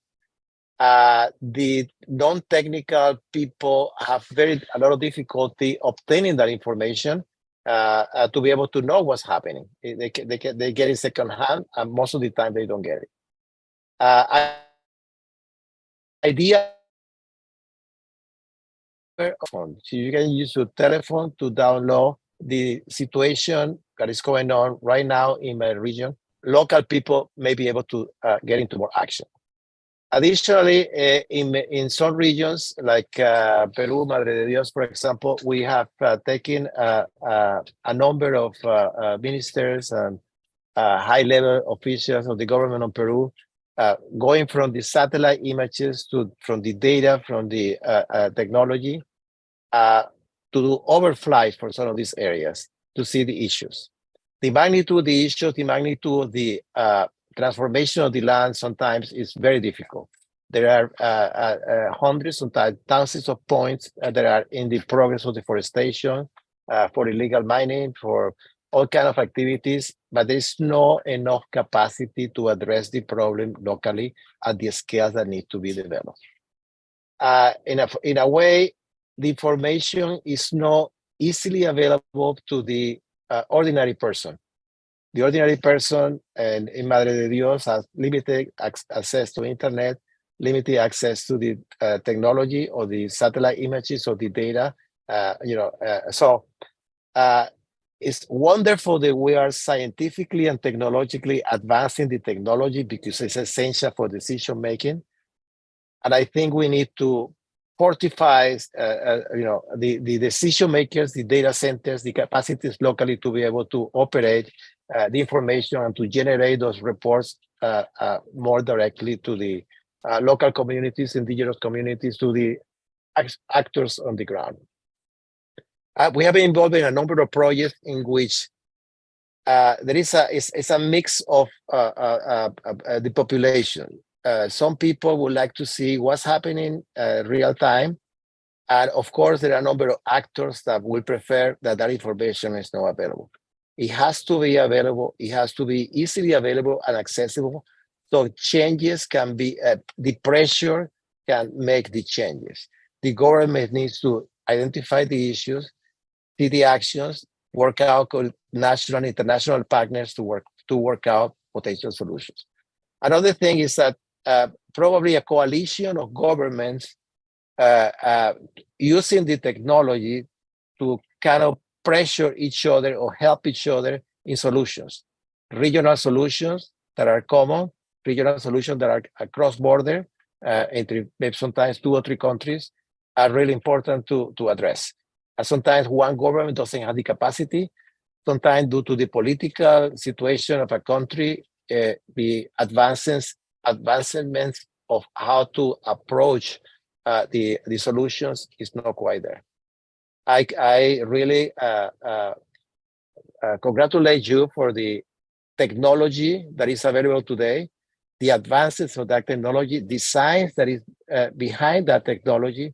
The non-technical people have a lot of difficulty obtaining that information to be able to know what's happening. They get it secondhand, and most of the time they don't get it. Idea. So you can use your telephone to download the situation that is going on right now in my region. Local people may be able to get into more action. Additionally, in some regions like Peru, Madre de Dios, for example, we have taken a number of ministers and high-level officials of the government of Peru, going from the satellite images from the data, from the technology, to do overflights for some of these areas to see the issues. The magnitude of the issues, the magnitude of the transformation of the land sometimes is very difficult. There are hundreds, sometimes thousands of points that are in the progress of deforestation, for illegal mining, for all kinds of activities, but there is not enough capacity to address the problem locally at the scales that need to be developed. In a way, the information is not easily available to the ordinary person. The ordinary person in Madre de Dios has limited access to internet, limited access to the technology or the satellite images or the data. So it's wonderful that we are scientifically and technologically advancing the technology because it's essential for decision making. And I think we need to fortify, the decision makers, the data centers, the capacities locally to be able to operate the information and to generate those reports more directly to the local communities, indigenous communities, to the actors on the ground. We have been involved in a number of projects in which there is a mix of the population. Some people would like to see what's happening real time, And of course, there are a number of actors that will prefer that that information is not available. It has to be available. It has to be easily available and accessible. So changes can be, the pressure can make the changes. The government needs to identify the issues, see the actions, work out with national and international partners to work out potential solutions. Another thing is that probably a coalition of governments using the technology to kind of pressure each other or help each other in solutions, regional solutions that are common, regional solutions that are across border, entre maybe sometimes 2 or 3 countries, are really important to address. And sometimes one government doesn't have the capacity. Sometimes due to the political situation of a country, the advancements of how to approach the solutions is not quite there. I really congratulate you for the technology that is available today, the advances of that technology, the science that is behind that technology.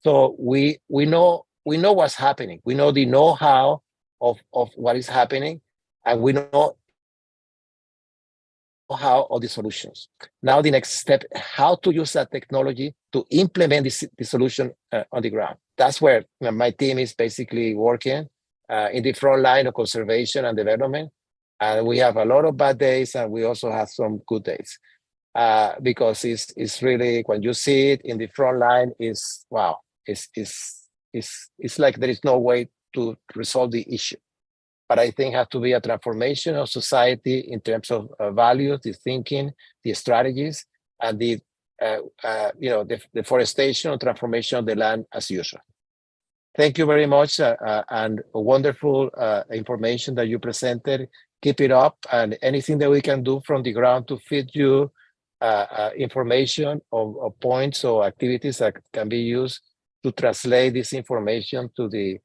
So we know what's happening. We know the know-how of what is happening, and we know how of the solutions. Now the next step, how to use that technology to implement the solution on the ground. That's where my team is basically working in the front line of conservation and development. And we have a lot of bad days, and we also have some good days. Because it's really, when you see it in the front line, it's wow. It's like there is no way to resolve the issue. But I think it has to be a transformation of society in terms of values, the thinking, the strategies, and the deforestation or transformation of the land as usual. Thank you very much, and wonderful information that you presented. Keep it up, and anything that we can do from the ground to feed you information of points or activities that can be used to translate this information to the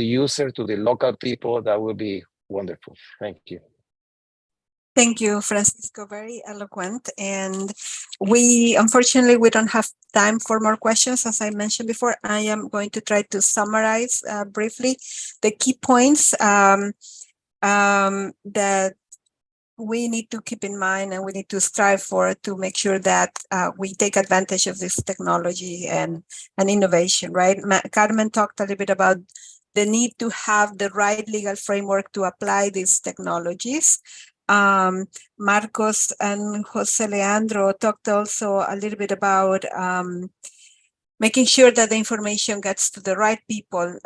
user, to the local people, that would be wonderful. Thank you. Thank you, Francisco. Very eloquent. And unfortunately, we don't have time for more questions. As I mentioned before, I am going to try to summarize briefly the key points that we need to keep in mind and we need to strive for, to make sure that we take advantage of this technology and innovation, right? Carmen talked a little bit about the need to have the right legal framework to apply these technologies. Marcos and Jose Leandro talked also a little bit about making sure that the information gets to the right people.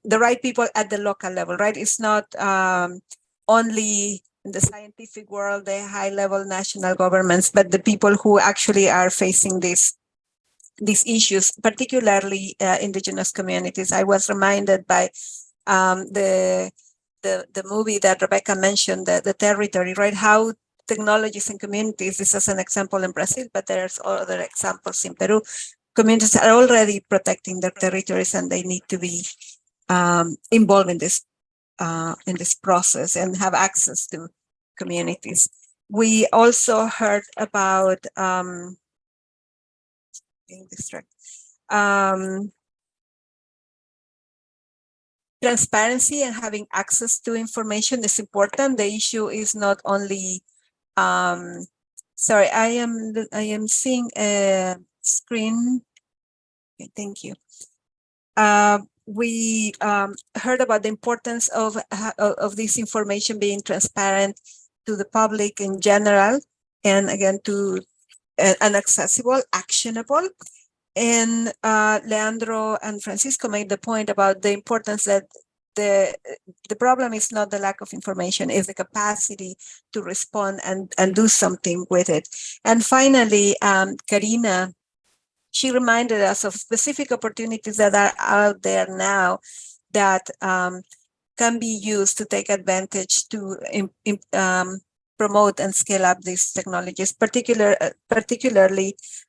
The right people at the local level, right? It's not only in the scientific world, the high-level national governments, but the people who actually are facing these issues, particularly indigenous communities. I was reminded by the movie that Rebecca mentioned, the territory, right? How technologies and communities, this is an example in Brazil, but there's other examples in Peru. Communities are already protecting their territories, and they need to be involved in this process and have access to communities. We also heard about transparency and having access to information is important. The issue is not only sorry, I am seeing a screen. Okay, thank you. We heard about the importance of this information being transparent to the public in general, and again and accessible, actionable. And Leandro and Francisco made the point about the importance that the problem is not the lack of information, it's the capacity to respond and do something with it. And finally, Karina, she reminded us of specific opportunities that are out there now that can be used to take advantage to promote and scale up these technologies, particularly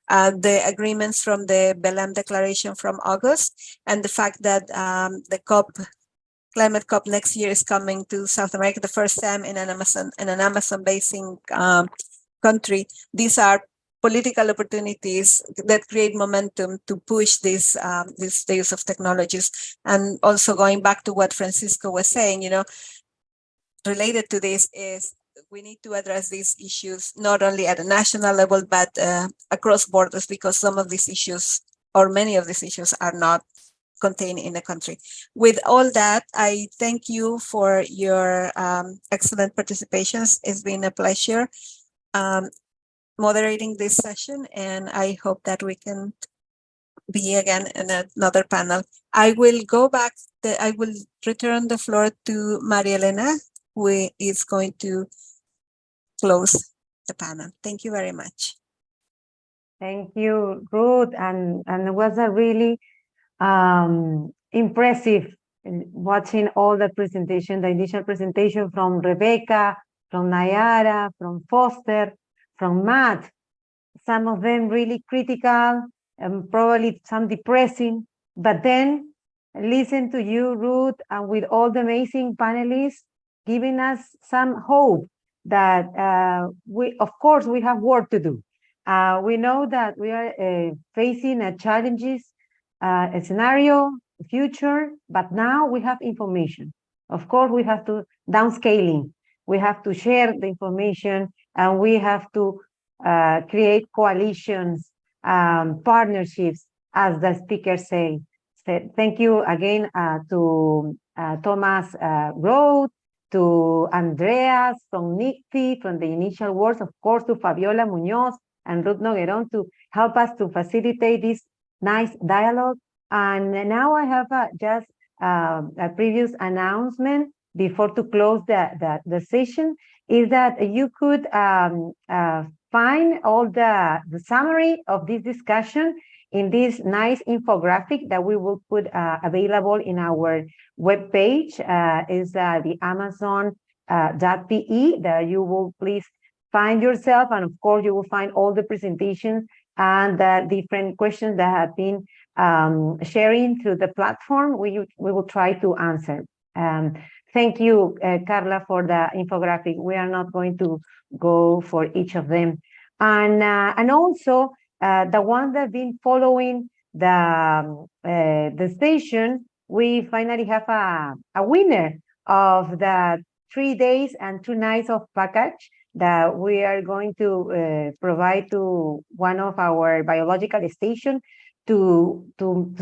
the agreements from the 𝗏𝗏 Declaration from August, and the fact that the climate COP next year is coming to South America, the first time in an Amazon basin country. These are political opportunities that create momentum to push this the use of technologies. And also going back to what Francisco was saying, related to this is we need to address these issues not only at a national level, but across borders, because some of these issues or many of these issues are not contained in the country. With all that, I thank you for your excellent participations. It's been a pleasure moderating this session, and I hope that we can be again in another panel. I will go back, I will return the floor to Maria Elena, who is going to close the panel. Thank you very much. Thank you, Ruth, and it was a really impressive watching all the presentation, the initial presentation from Rebecca, from Nayara, from Foster, from Matt, some of them really critical and probably some depressing, but then listen to you, Ruth, and with all the amazing panelists giving us some hope that of course, we have work to do. We know that we are facing a challenges, a scenario, future, but now we have information. Of course, we have to downscaling. We have to share the information, and we have to create coalitions, partnerships, as the speaker said. Thank you again to Thomas Rhodes, to Andreas from NICTI, from the initial words, of course, to Fabiola Muñoz and Ruth Nogueron to help us to facilitate this nice dialogue. And now I have just a previous announcement before to close the session, is that you could find all the summary of this discussion in this nice infographic that we will put available in our webpage. Is the Amazon.pe that you will please find yourself, and of course you will find all the presentations and the different questions that have been sharing through the platform. We will try to answer. Thank you, Carla, for the infographic. We are not going to go for each of them. And also, the ones that have been following the station, we finally have a winner of the 3 days and 2 nights of package that we are going to provide to one of our biological stations to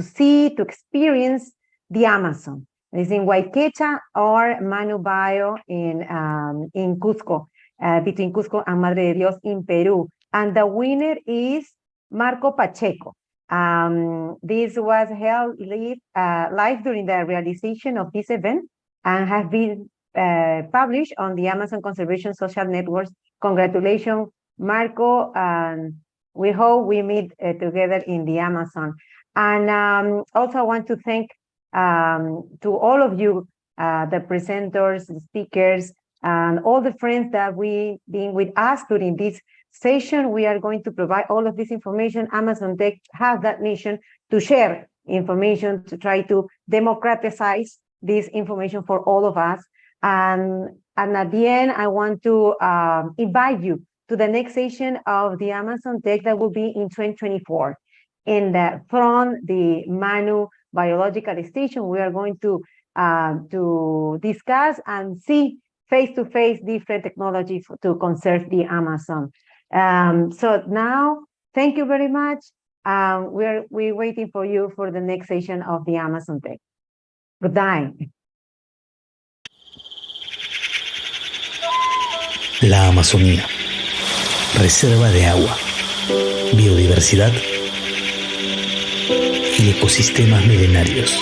see, to experience the Amazon. It's in 𝗿𝗄𝗃 or Manu Bio in Cusco, between Cusco and Madre de Dios in Peru. And the winner is Marco Pacheco. This was held live during the realization of this event and has been published on the Amazon Conservation Social Networks. Congratulations, Marco, and we hope we meet together in the Amazon. And also I want to thank to all of you, the presenters, the speakers, and all the friends that we've been with us during this session. We are going to provide all of this information. Amazon Tech has that mission to share information, to try to democratize this information for all of us. And at the end, I want to invite you to the next session of the Amazon Tech that will be in 2024. From the Manu Biological Station, we are going to discuss and see face-to-face different technologies to conserve the Amazon. So now, thank you very much. We're waiting for you for the next session of the Amazon Tech. Goodbye. La Amazonía, reserva de agua, biodiversidad y ecosistemas milenarios.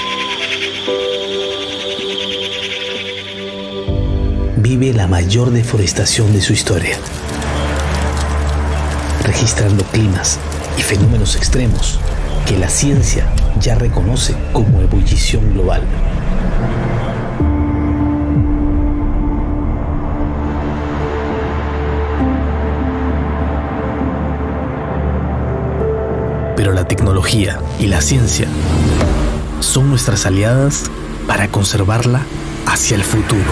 Vive la mayor deforestación de su historia, registrando climas y fenómenos extremos que la ciencia ya reconoce como ebullición global. Pero la tecnología y la ciencia son nuestras aliadas para conservarla hacia el futuro.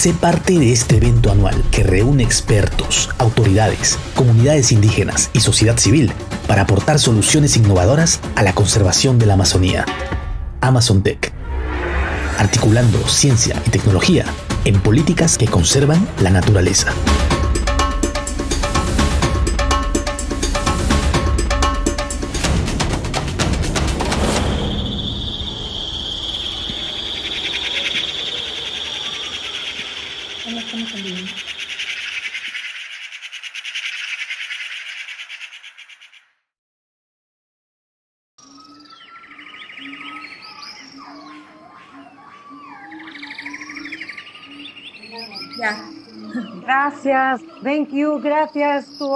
Sé parte de este evento anual que reúne expertos, autoridades, comunidades indígenas y sociedad civil para aportar soluciones innovadoras a la conservación de la Amazonía. Amazon Tech, articulando ciencia y tecnología en políticas que conservan la naturaleza. Gracias. Thank you. Gracias to